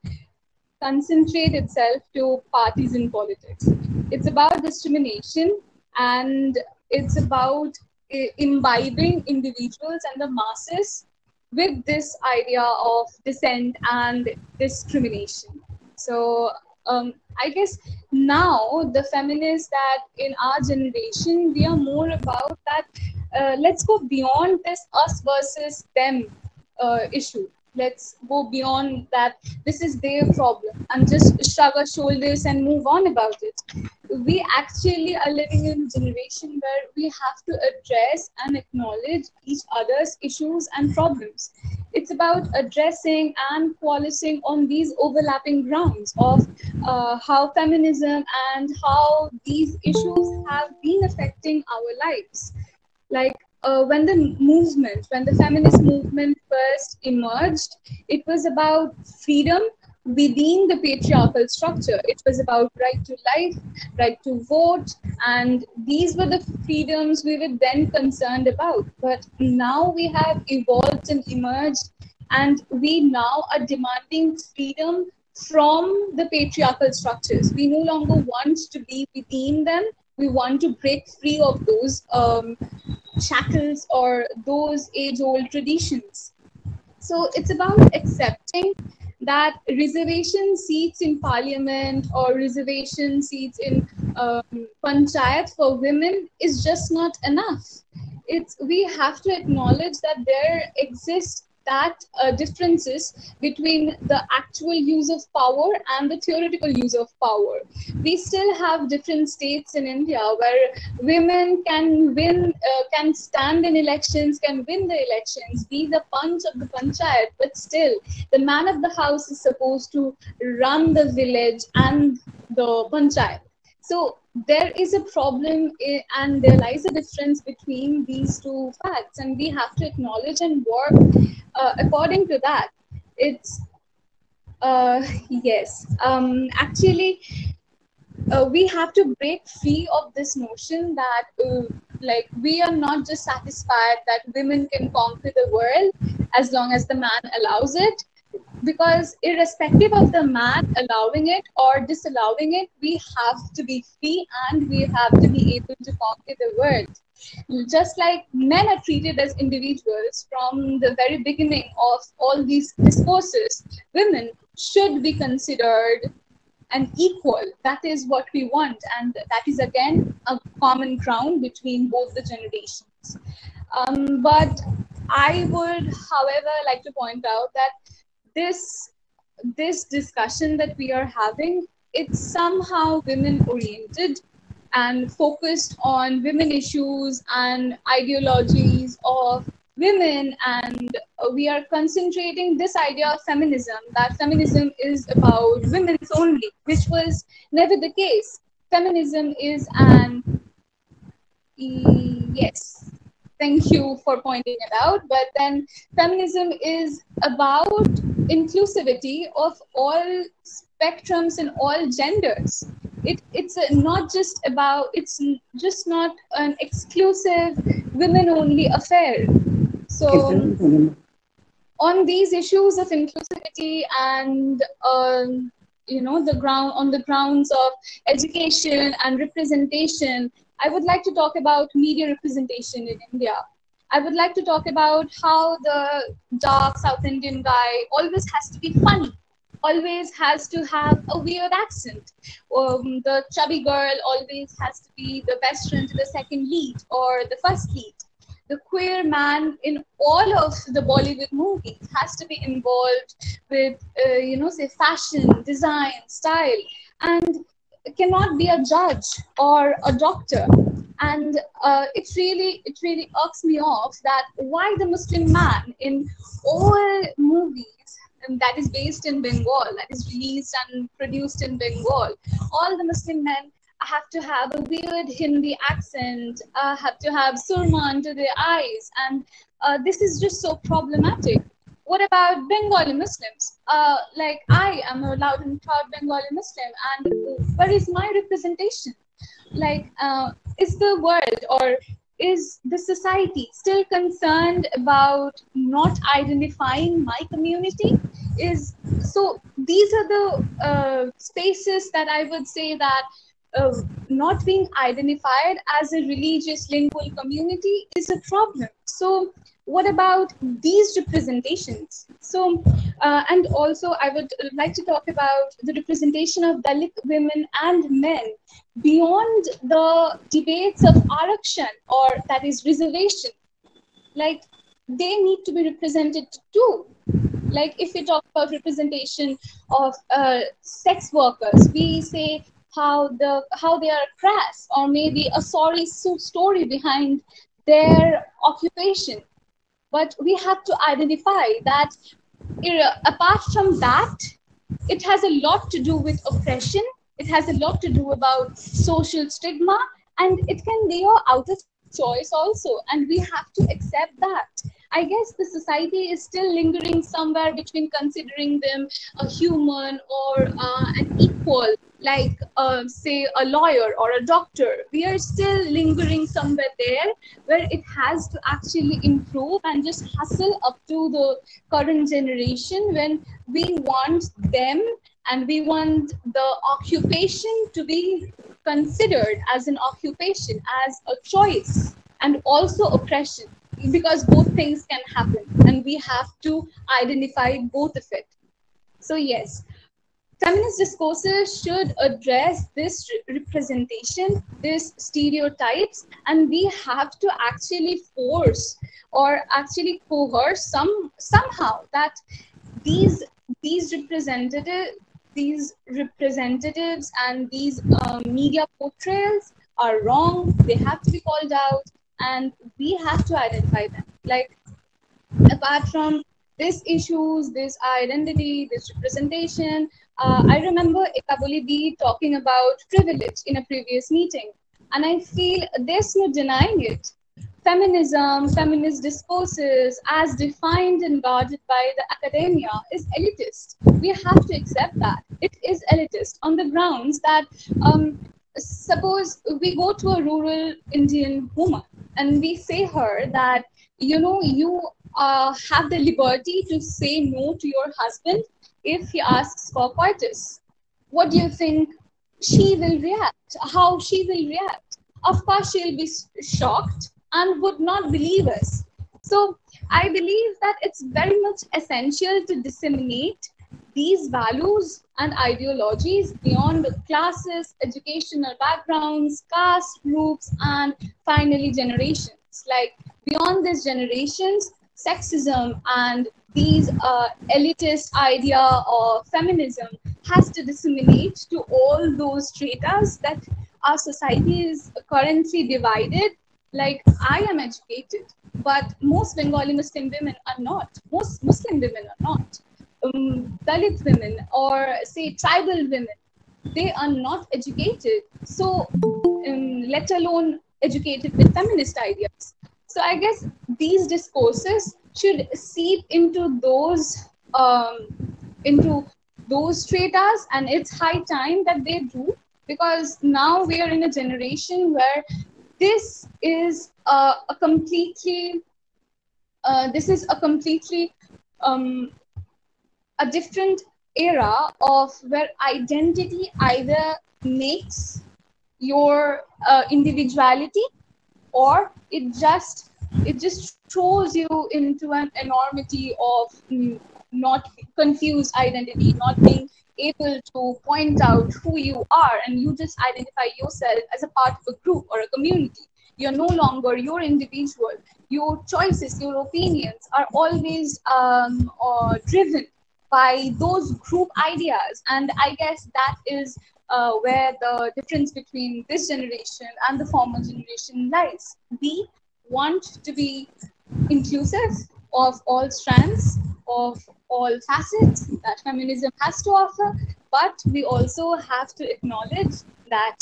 concentrate itself to parties in politics. It's about discrimination, and it's about imbibing individuals and the masses with this idea of dissent and discrimination. So I guess now the feminists that in our generation, we are more about that, let's go beyond this us versus them issue. Let's go beyond that. This is their problem, and just shrug our shoulders and move on about it. We actually are living in a generation where we have to address and acknowledge each other's issues and problems. It's about addressing and policing on these overlapping grounds of how feminism and how these issues have been affecting our lives. Like when the feminist movement first emerged, it was about freedom within the patriarchal structure. It was about right to life, right to vote, and these were the freedoms we were then concerned about. But now we have evolved and emerged, and we now are demanding freedom from the patriarchal structures. We no longer want to be within them. We want to break free of those shackles or those age-old traditions. So it's about accepting that reservation seats in parliament or reservation seats in panchayat for women is just not enough. We have to acknowledge that there exist differences between the actual use of power and the theoretical use of power. We still have different states in India where women can win, can stand in elections, can win the elections, be the punch of the panchayat, but still the man of the house is supposed to run the village and the panchayat. So there is a problem, and there lies a difference between these two facts, and we have to acknowledge and work according to that. It's yes, actually, we have to break free of this notion that like we are not just satisfied that women can conquer the world as long as the man allows it. Because irrespective of the man allowing it or disallowing it, we have to be free and we have to be able to conquer the world. Just like men are treated as individuals from the very beginning of all these discourses, women should be considered an equal. That is what we want, and that is again a common ground between both the generations. But I would, however, like to point out that this discussion that we are having, it's somehow women oriented and focused on women issues and ideologies of women, and we are concentrating this idea of feminism, that feminism is about women's only, which was never the case. Feminism is yes, thank you for pointing it out, but then feminism is about inclusivity of all spectrums and all genders. It's not just not an exclusive women only affair. So on these issues of inclusivity and on the grounds of education and representation, I would like to talk about media representation in India. I would like to talk about how the dark South Indian guy always has to be funny, always has to have a weird accent. The chubby girl always has to be the best friend to the second lead or the first lead. the queer man in all of the Bollywood movies has to be involved with, say fashion, design, style, and cannot be a judge or a doctor. And it really irks me off that why the Muslim man in all movies that is based in Bengal, that is released and produced in Bengal, all the Muslim men have to have a weird Hindi accent, have to have surma under their eyes, and this is just so problematic. What about Bengali Muslims? Like, I am a loud and proud Bengali Muslim, and where is my representation? Like, is the world or is the society still concerned about not identifying my community? So these are the spaces that I would say that not being identified as a religious lingual community is a problem. So what about these representations? So, and also I would like to talk about the representation of Dalit women and men beyond the debates of Arakshan, or that is reservation. Like, they need to be represented too. Like, if we talk about representation of sex workers, we say how they are crass, or maybe a sorry story behind their occupation. But we have to identify that apart from that, it has a lot to do with oppression. It has a lot to do about social stigma, and it can be your out of choice also. And we have to accept that. I guess the society is still lingering somewhere between considering them a human or an equal, like say a lawyer or a doctor. We are still lingering somewhere there where it has to actually improve and just hustle up to the current generation, when we want them and we want the occupation to be considered as an occupation, as a choice, and also oppression, because both things can happen and we have to identify both of it. So yes, feminist discourses should address this representation, these stereotypes, and we have to actually force or actually coerce somehow that these representatives and these media portrayals are wrong. They have to be called out, and we have to identify them. Like, apart from these issues, this identity, this representation, I remember Ekabuli B talking about privilege in a previous meeting, and I feel there's no denying it. Feminism, feminist discourses, as defined and guarded by the academia, is elitist. We have to accept that. It is elitist on the grounds that suppose we go to a rural Indian woman and we say her that, you have the liberty to say no to your husband if he asks for coitus. What do you think she will react? How she will react? Of course, she'll be shocked and would not believe us. So I believe that it's very much essential to disseminate these values and ideologies beyond the classes, educational backgrounds, caste groups, and finally generations. Like, beyond these generations, sexism and these elitist idea of feminism has to disseminate to all those stratas that our society is currently divided. Like, I am educated, but most Bengali Muslim women are not. Most Muslim women are not. Dalit women, or say tribal women, they are not educated. So, let alone educated with feminist ideas. So I guess these discourses should seep into those stratas, and it's high time that they do, because now we are in a generation where this is a completely a different era of where identity either makes your individuality, or it just throws you into an enormity of not confused identity, not being able to point out who you are, and you just identify yourself as a part of a group or a community. You're no longer your individual. Your choices, your opinions are always driven by those group ideas. And I guess that is where the difference between this generation and the former generation lies. We want to be inclusive of all strands, of all facets that feminism has to offer, but we also have to acknowledge that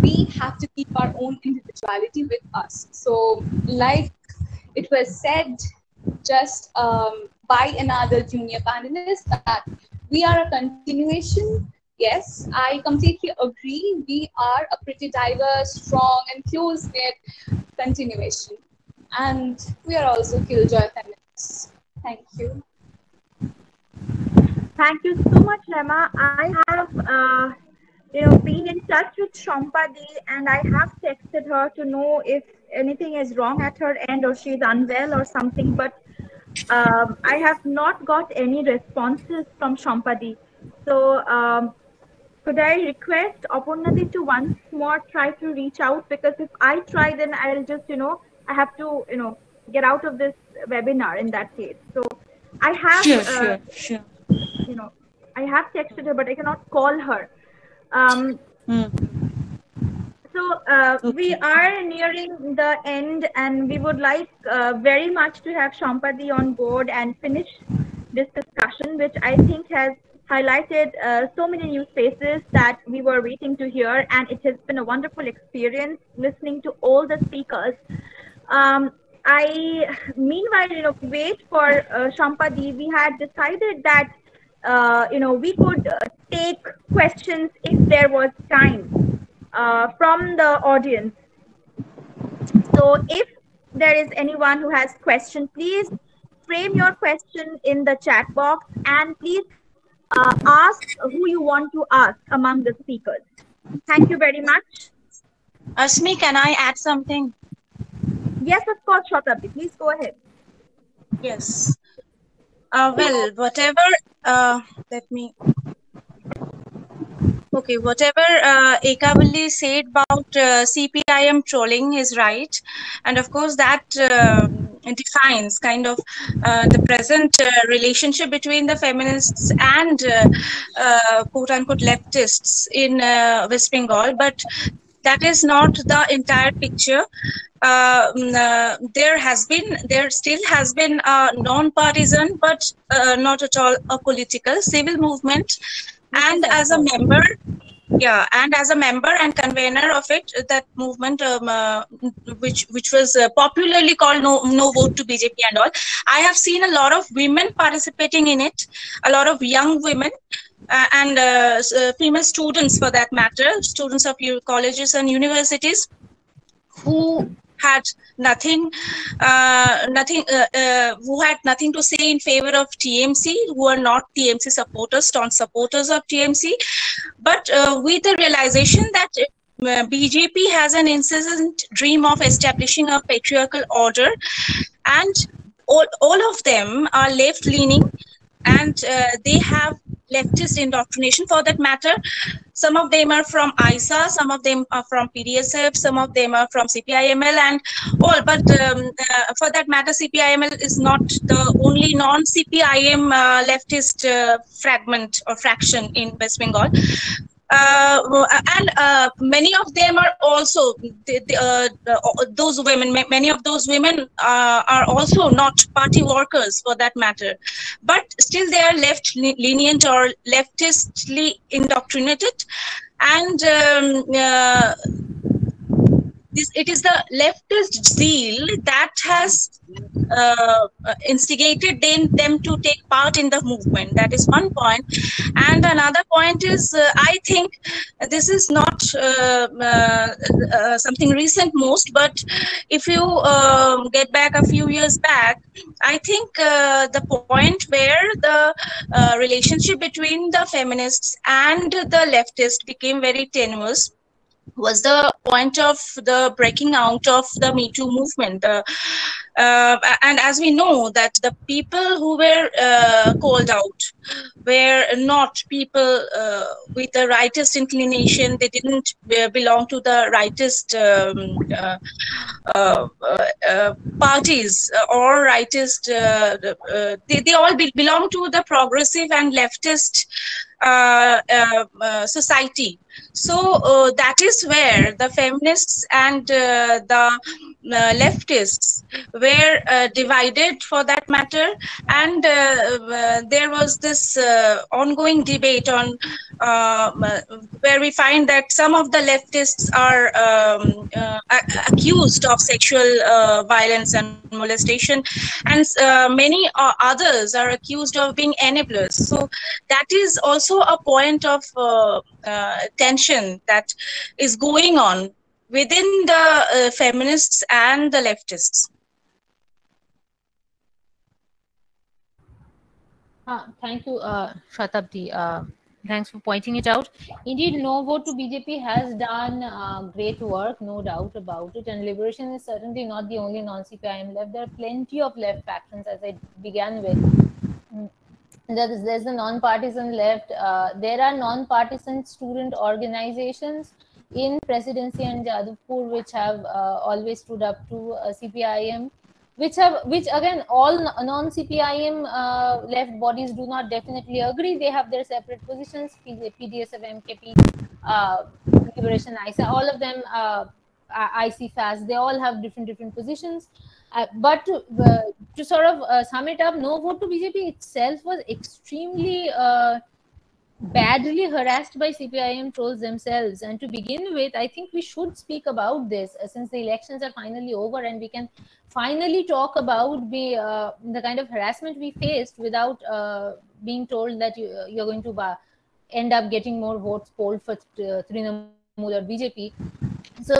we have to keep our own individuality with us. So, like it was said just by another junior panelist, that we are a continuation. Yes, I completely agree. We are a pretty diverse, strong, and close-knit continuation. And we are also Killjoy feminists. Thank you. Thank you so much, Rema. I have been in touch with Shompadi, and I have texted her to know if anything is wrong at her end or she's unwell or something, but I have not got any responses from Shompadi. So could I request Aparnadi to once more try to reach out, because if I try, then I'll just, I have to, get out of this webinar in that case. So I have, Sure. I have texted her, but I cannot call her. So we are nearing the end, and we would like very much to have Shompadi on board and finish this discussion, which I think has highlighted so many new faces that we were waiting to hear, and it has been a wonderful experience listening to all the speakers. I meanwhile, wait for Shompadi. We had decided that we could take questions if there was time from the audience. So if there is anyone who has question, please frame your question in the chat box, and please ask who you want to ask among the speakers. Thank you very much. Asmi, can I add something? Yes, of course, Shatabdi. Please go ahead. Yes. Well, whatever, whatever Ekavali said about CPIM trolling is right. And of course, that defines kind of the present relationship between the feminists and quote-unquote leftists in West Bengal. But that is not the entire picture. There still has been a non-partisan, but not at all a political civil movement. And as a member, and convener of it, that movement, which was popularly called no Vote to BJP and all, I have seen a lot of women participating in it, a lot of young women. And female students, for that matter, students of colleges and universities, who had nothing to say in favor of TMC, who are not TMC supporters, staunch supporters of TMC, but with the realization that BJP has an incessant dream of establishing a patriarchal order, and all of them are left-leaning, and they have leftist indoctrination, for that matter. Some of them are from ISA, some of them are from PDSF, some of them are from CPIML and all. But for that matter, CPIML is not the only non-CPIM leftist fragment or fraction in West Bengal. And many of them are also those women. Many of those women are also not party workers, for that matter, but still they are left lenient or leftistly indoctrinated, and it is the leftist zeal that has instigated them to take part in the movement. That is one point. And another point is, I think this is not something recent most, but if you get back a few years back, I think the point where the relationship between the feminists and the leftists became very tenuous was the point of the breaking out of the Me Too movement. And as we know that the people who were called out were not people with the rightist inclination. They didn't belong to the rightist parties or rightist. They all belong to the progressive and leftist society. So that is where the feminists and the leftists were divided for that matter, and there was this ongoing debate on where we find that some of the leftists are accused of sexual violence and molestation, and many others are accused of being enablers. So that is also a point of tension that is going on within the feminists and the leftists. Thank you, Shatabdi. Thanks for pointing it out. Indeed, No Vote to BJP has done great work, no doubt about it. And Liberation is certainly not the only non-CPIM left. There are plenty of left factions, as I began with. There's the non-partisan left. There are non-partisan student organizations in Presidency and Jadavpur which have always stood up to CPIM. Which again, all non-CPIM left bodies do not definitely agree. They have their separate positions. PDSF, MKP, Liberation, ISA, all of them, ICFAS, they all have different positions. But to sort of sum it up, No Vote to BJP itself was extremely badly harassed by CPIM trolls themselves. And to begin with, I think we should speak about this since the elections are finally over and we can finally talk about the kind of harassment we faced without being told that you're going to end up getting more votes polled for Trinamool or BJP. So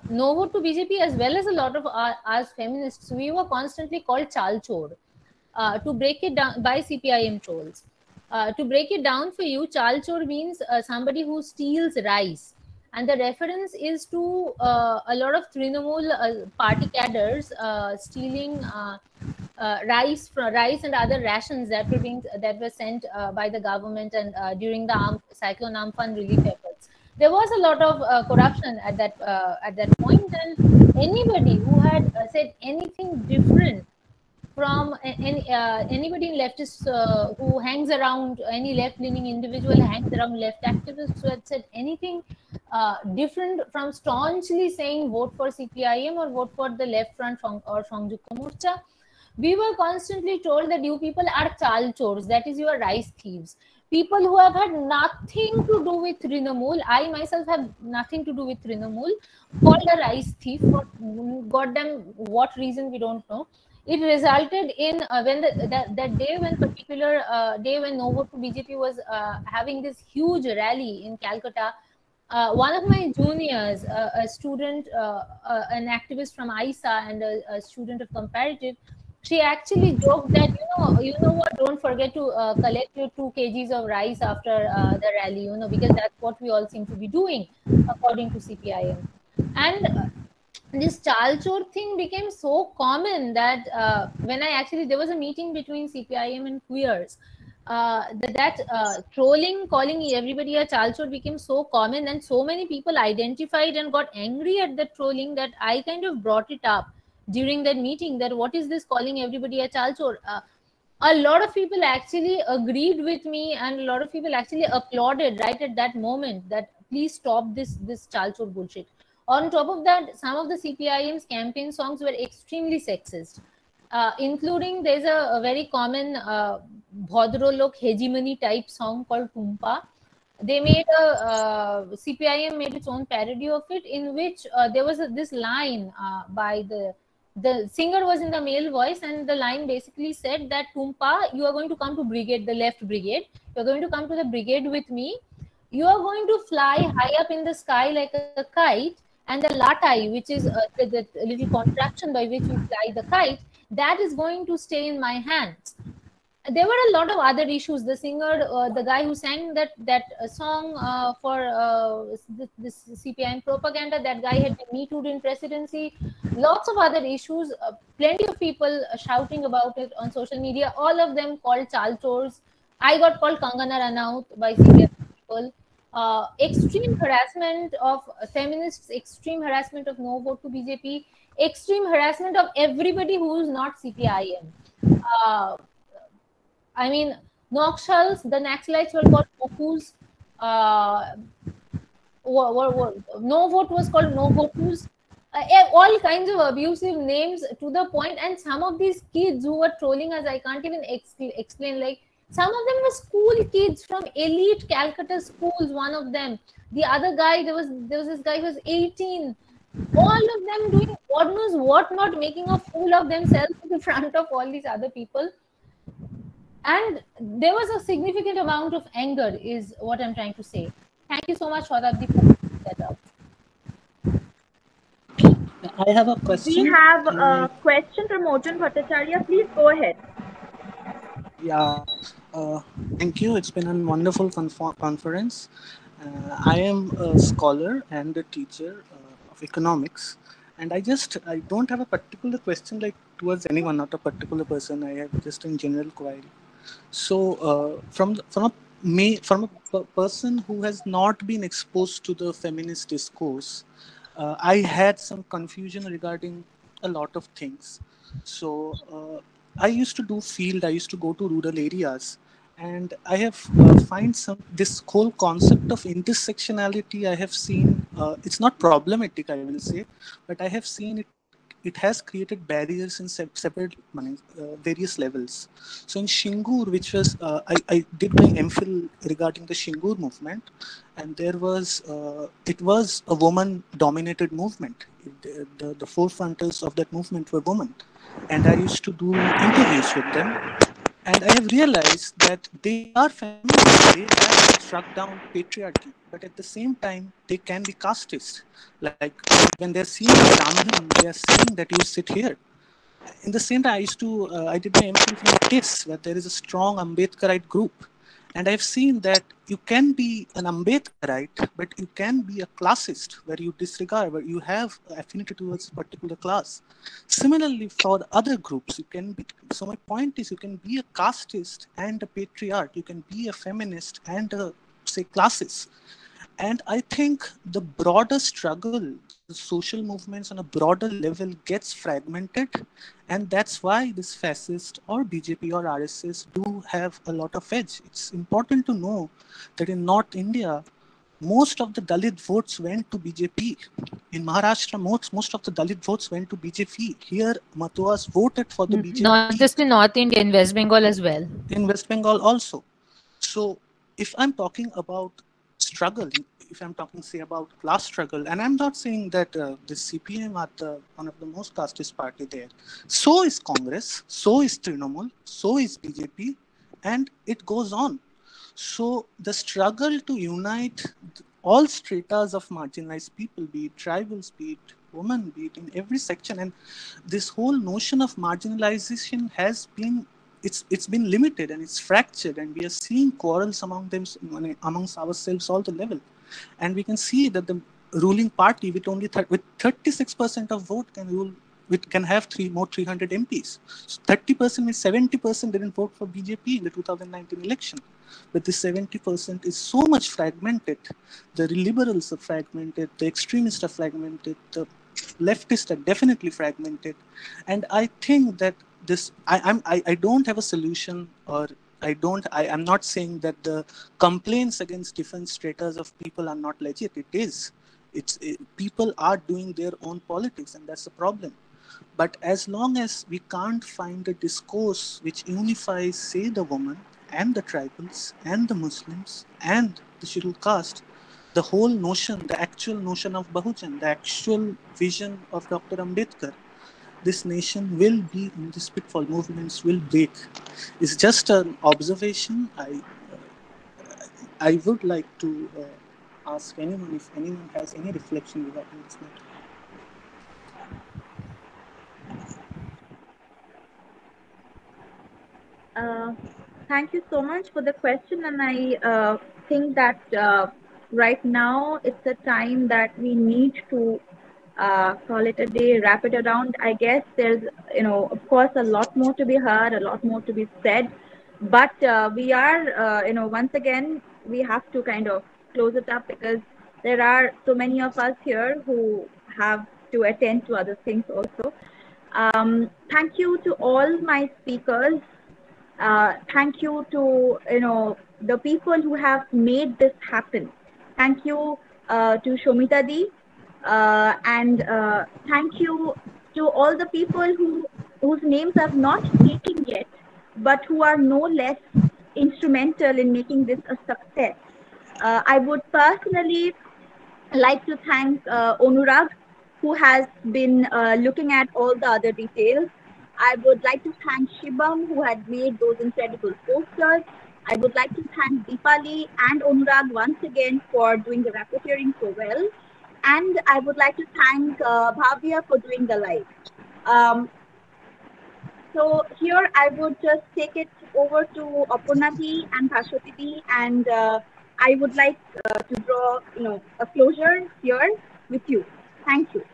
No Vote to BJP, as well as a lot of us feminists, we were constantly called Chalchor to break it down by CPIM trolls. To break it down for you, Chalchor means somebody who steals rice. And the reference is to a lot of Trinamool party cadres stealing rice and other rations that were sent by the government and during the Cyclone Amphan relief efforts. There was a lot of corruption at that point, and anybody who had said anything different from anybody in leftists who hangs around, any left-leaning individual hangs around left activists who had said anything different from staunchly saying vote for CPIM or vote for the left front or Sangyukta Morcha, we were constantly told that you people are chalchors, that is, you are rice thieves. People who have had nothing to do with Trinamool, I myself have nothing to do with Trinamool, called a rice thief for goddamn what reason we don't know. It resulted in when that day when No Vote to BJP was having this huge rally in Calcutta, one of my juniors, a student, an activist from ISA and a student of comparative, she actually joked that, you know what, don't forget to collect your 2 kgs of rice after the rally, because that's what we all seem to be doing, according to CPIM. And this Chalchor thing became so common that there was a meeting between CPIM and queers, trolling, calling everybody a Chalchor became so common, and so many people identified and got angry at the trolling that I kind of brought it up during that meeting, that what is this calling everybody a Chalchor? A lot of people actually agreed with me, and a lot of people actually applauded right at that moment that please stop this Chalchor bullshit. On top of that, some of the CPIM's campaign songs were extremely sexist, including there's a very common Bhodrolok hegemony type song called Tumpa. They made CPIM made its own parody of it, in which there was this line by the singer was in the male voice, and the line basically said that Tumpa, you are going to come to brigade, the left brigade, you're going to come to the brigade with me, you are going to fly high up in the sky like a kite, and the latai, which is the little contraption by which you fly the kite, that is going to stay in my hands. there were a lot of other issues. The singer, the guy who sang that song for this CPIM propaganda, that guy had been Me Too in presidency. Lots of other issues. Plenty of people shouting about it on social media. All of them called Chal Chors. I got called Kangana Ranaut by CPIM people. Extreme harassment of feminists, extreme harassment of no vote to BJP, extreme harassment of everybody who is not CPIM. I mean, Noxals, the Naxalites were called Mokus. No vote was called No Votus. All kinds of abusive names to the point. And some of these kids who were trolling us, I can't even explain. Like, some of them were school kids from elite Calcutta schools. One of them, the other guy, there was this guy who was 18. All of them doing God knows what, not making a fool of themselves in front of all these other people. And there was a significant amount of anger, is what I'm trying to say. Thank you so much, Shatabdi, for putting that up. I have a question. We have a question from Arjun Bhattacharya. Please go ahead. Yeah, thank you. It's been a wonderful conference. I am a scholar and a teacher of economics, and I don't have a particular question like towards anyone, not a particular person. I have just in general query. So, from a person who has not been exposed to the feminist discourse, I had some confusion regarding a lot of things. So I used to do field. I used to go to rural areas, and I have find this whole concept of intersectionality. I have seen it's not problematic, I will say, but I have seen it. It has created barriers in separate various levels. So in Shingur, which was I did my MPhil regarding the Shingur movement, and there was it was a woman-dominated movement. The forefronters of that movement were women, and I used to do interviews with them, and I have realized that they are feminists. They have struck down patriarchy, but at the same time, they can be casteist. Like when they're seeing a Brahmin, they are saying that you sit here. In the same time, I did my MPhil from TISS, where there is a strong Ambedkarite group. And I've seen that you can be an Ambedkarite, but you can be a classist, where you disregard, where you have affinity towards a particular class. Similarly, for other groups, you can be. So my point is, you can be a casteist and a patriarch. You can be a feminist and a, say, classist. And I think the broader struggle, the social movements on a broader level gets fragmented. And that's why this fascist or BJP or RSS do have a lot of edge. It's important to know that in North India, most of the Dalit votes went to BJP. In Maharashtra, most of the Dalit votes went to BJP. Here, Matuas voted for the BJP. Not just in North India, in West Bengal as well. In West Bengal also. So if I'm talking about struggle, if I'm talking, say, about class struggle, and I'm not saying that the CPM are one of the most casteist party there. So is Congress, so is Trinamool, so is BJP, and it goes on. So the struggle to unite all stratas of marginalized people, be it tribals, be it women, be it in every section, and this whole notion of marginalization has been it's been limited and it's fractured, and we are seeing quarrels amongst ourselves all the level. And we can see that the ruling party with only with 36% of vote can rule, can have 300 MPs. So 30% means 70% didn't vote for BJP in the 2019 election. But this 70% is so much fragmented. The liberals are fragmented, the extremists are fragmented, the leftists are definitely fragmented. And I think that this, I don't have a solution, or I'm not saying that the complaints against different stratas of people are not legit. It is. People are doing their own politics, and that's the problem. But as long as we can't find a discourse which unifies, say, the woman and the tribals and the Muslims and the scheduled caste, the whole notion, the actual notion of Bahujan, the actual vision of Dr. Ambedkar, this nation will be in this pitfall. Movements will break. It's just an observation. I would like to ask anyone if anyone has any reflection regarding this matter. Thank you so much for the question, and I think that right now it's a time that we need to call it a day, wrap it around. I guess there's, of course, a lot more to be heard, a lot more to be said, but we are, once again, we have to kind of close it up because there are so many of us here who have to attend to other things also. Thank you to all my speakers. Thank you to the people who have made this happen. Thank you to Shomita Di, and thank you to all the people whose names are not taken yet, but who are no less instrumental in making this a success. I would personally like to thank Onurag, who has been looking at all the other details. I would like to thank Shibam, who had made those incredible posters. I would like to thank Deepali and Onurag once again for doing the rapporteuring so well. And I would like to thank Bhavya for doing the live. So here I would just take it over to Aparna Di and Bhashwati Di, and I would like to draw a closure here with you. Thank you.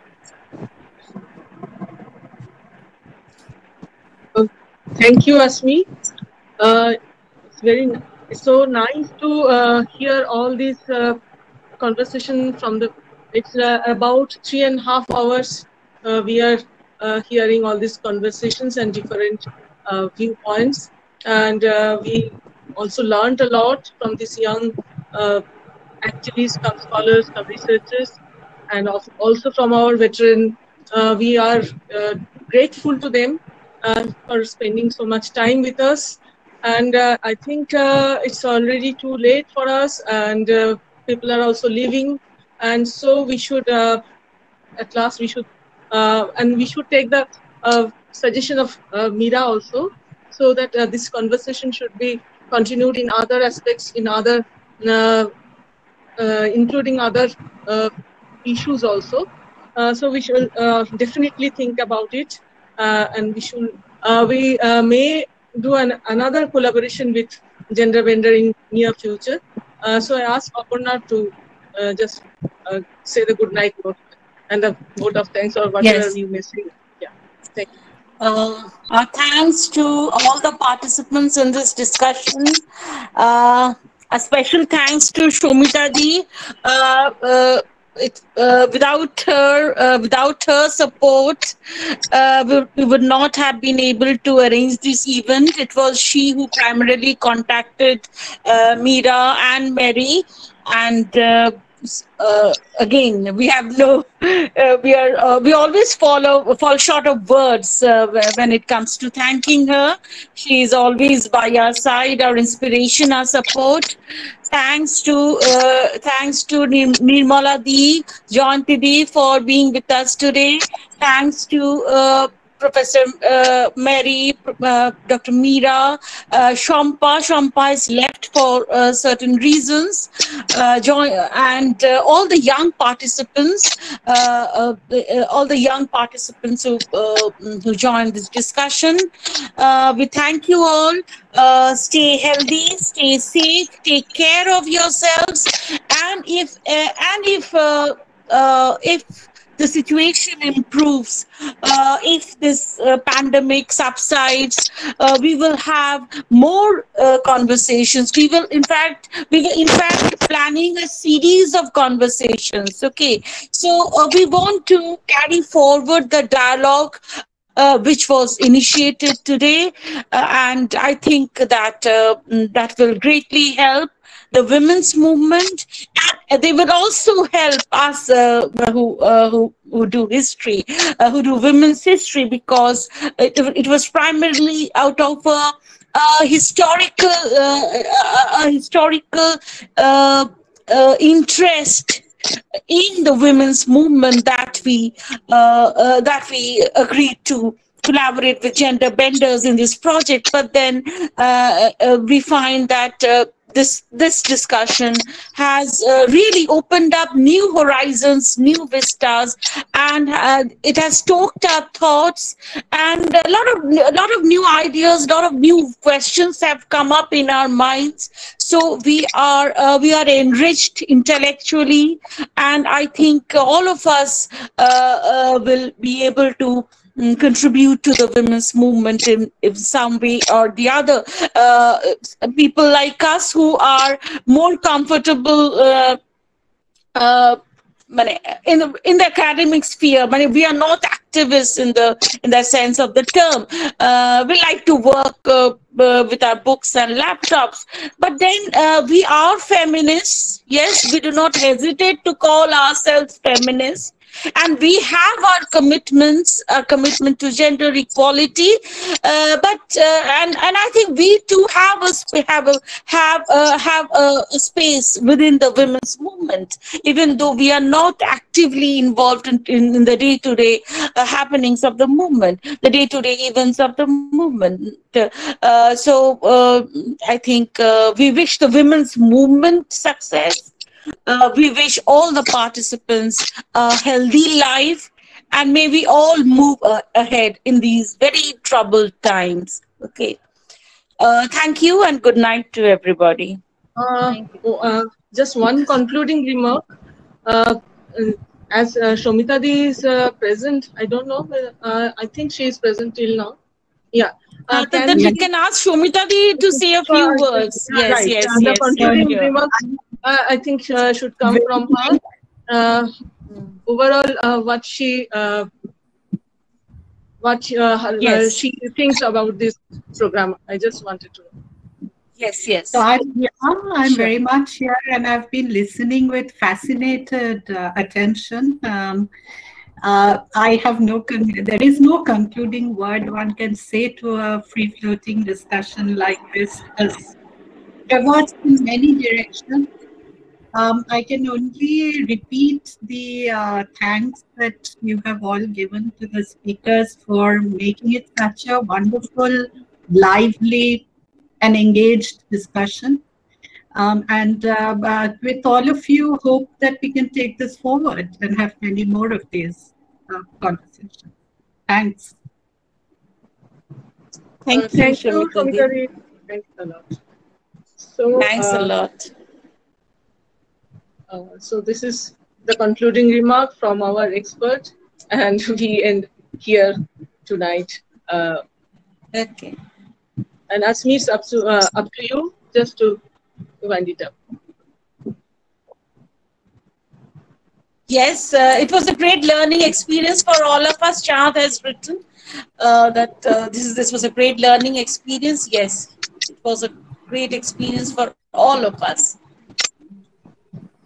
Thank you, Asmi. It's so nice to hear all this conversation from the. It's about 3.5 hours. We are hearing all these conversations and different viewpoints, and we also learned a lot from these young activists, some scholars, some researchers, and also from our veteran. We are grateful to them for spending so much time with us, and I think it's already too late for us, and people are also leaving, and so we should at last we should and we should take the suggestion of Meera also, so that this conversation should be continued in other aspects, in other including other issues also. So we should definitely think about it. And we should we may do another collaboration with Gender Bender in near future. So I ask Aparna to just say the good night note and the vote of thanks or whatever you may say. Yeah, thank you. Thanks to all the participants in this discussion. A special thanks to Shomita Di. Without her support, we would not have been able to arrange this event. It was she who primarily contacted Meera and Mary, and again, we have no. We always fall short of words when it comes to thanking her. She is always by our side, our inspiration, our support. Thanks to Nirmala Di, Jayanti Di for being with us today. Thanks to Professor Mary, Dr. Meera, Shampa is left for certain reasons, and all the young participants, who joined this discussion. We thank you all. Stay healthy, stay safe, take care of yourselves, and if the situation improves, if this pandemic subsides, we will have more conversations. We will in fact planning a series of conversations. Okay, so we want to carry forward the dialogue which was initiated today, and I think that that will greatly help the women's movement, and they will also help us who do history, who do women's history, because it was primarily out of a historical interest in the women's movement that we agreed to collaborate with Gender Benders in this project. But then we find that this discussion has really opened up new horizons, new vistas, and it has stoked our thoughts, and a lot of new ideas, a lot of new questions have come up in our minds. So we are enriched intellectually, and I think all of us will be able to contribute to the women's movement in some way or the other. People like us who are more comfortable in the academic sphere, but we are not activists in the sense of the term. We like to work with our books and laptops, but then we are feminists. Yes, we do not hesitate to call ourselves feminists. And we have our commitments, our commitment to gender equality, but I think we too have a space within the women's movement, even though we are not actively involved in the day-to-day happenings of the movement, the day-to-day events of the movement. So I think we wish the women's movement success. We wish all the participants a healthy life, and may we all move ahead in these very troubled times. Okay. Thank you and good night to everybody. Just one concluding remark. As Shomita Di is present, I don't know, I think she is present till now. Yeah. Then we can ask Shomita Di to say a few words. Yes, right. yes, The yes. concluding remarks, I think should come from her. Overall, what she thinks about this program. I just wanted to know. Yes, yes. So I'm very much here, and I've been listening with fascinated attention. I have there is no concluding word one can say to a free-floating discussion like this, because diverts in many directions. I can only repeat the thanks that you have all given to the speakers for making it such a wonderful, lively, and engaged discussion. And with all of you, hope that we can take this forward and have many more of these conversations. Thanks. Thank you, Shomita Di. Thanks a lot. So, thanks a lot. So this is the concluding remark from our expert, and we end here tonight. Okay. And Asmi, it's up to you just to wind it up. Yes, it was a great learning experience for all of us. Chand has written that this was a great learning experience. Yes, it was a great experience for all of us.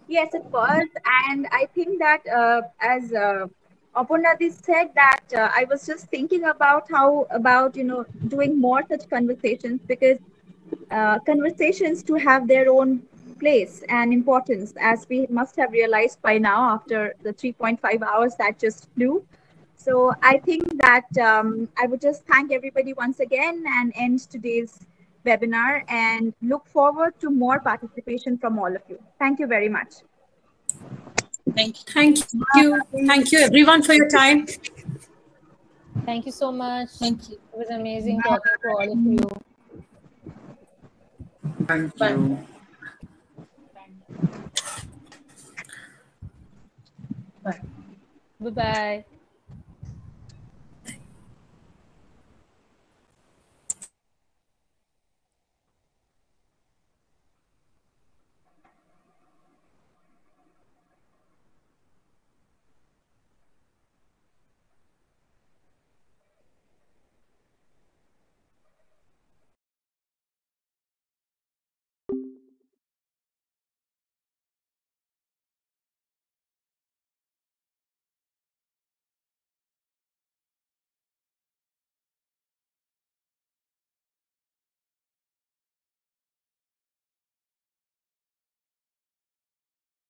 Yes, it was. And I think that as Aparna Di said, that I was just thinking about doing more such conversations, because conversations to have their own place and importance, as we must have realized by now after the 3.5 hours that just flew. So I think that I would just thank everybody once again and end today's webinar, and look forward to more participation from all of you. Thank you very much. Thank you. Thank you. Thank you everyone for your time. Thank you so much. Thank you. It was amazing talking to all of you. Thank you. Bye-bye.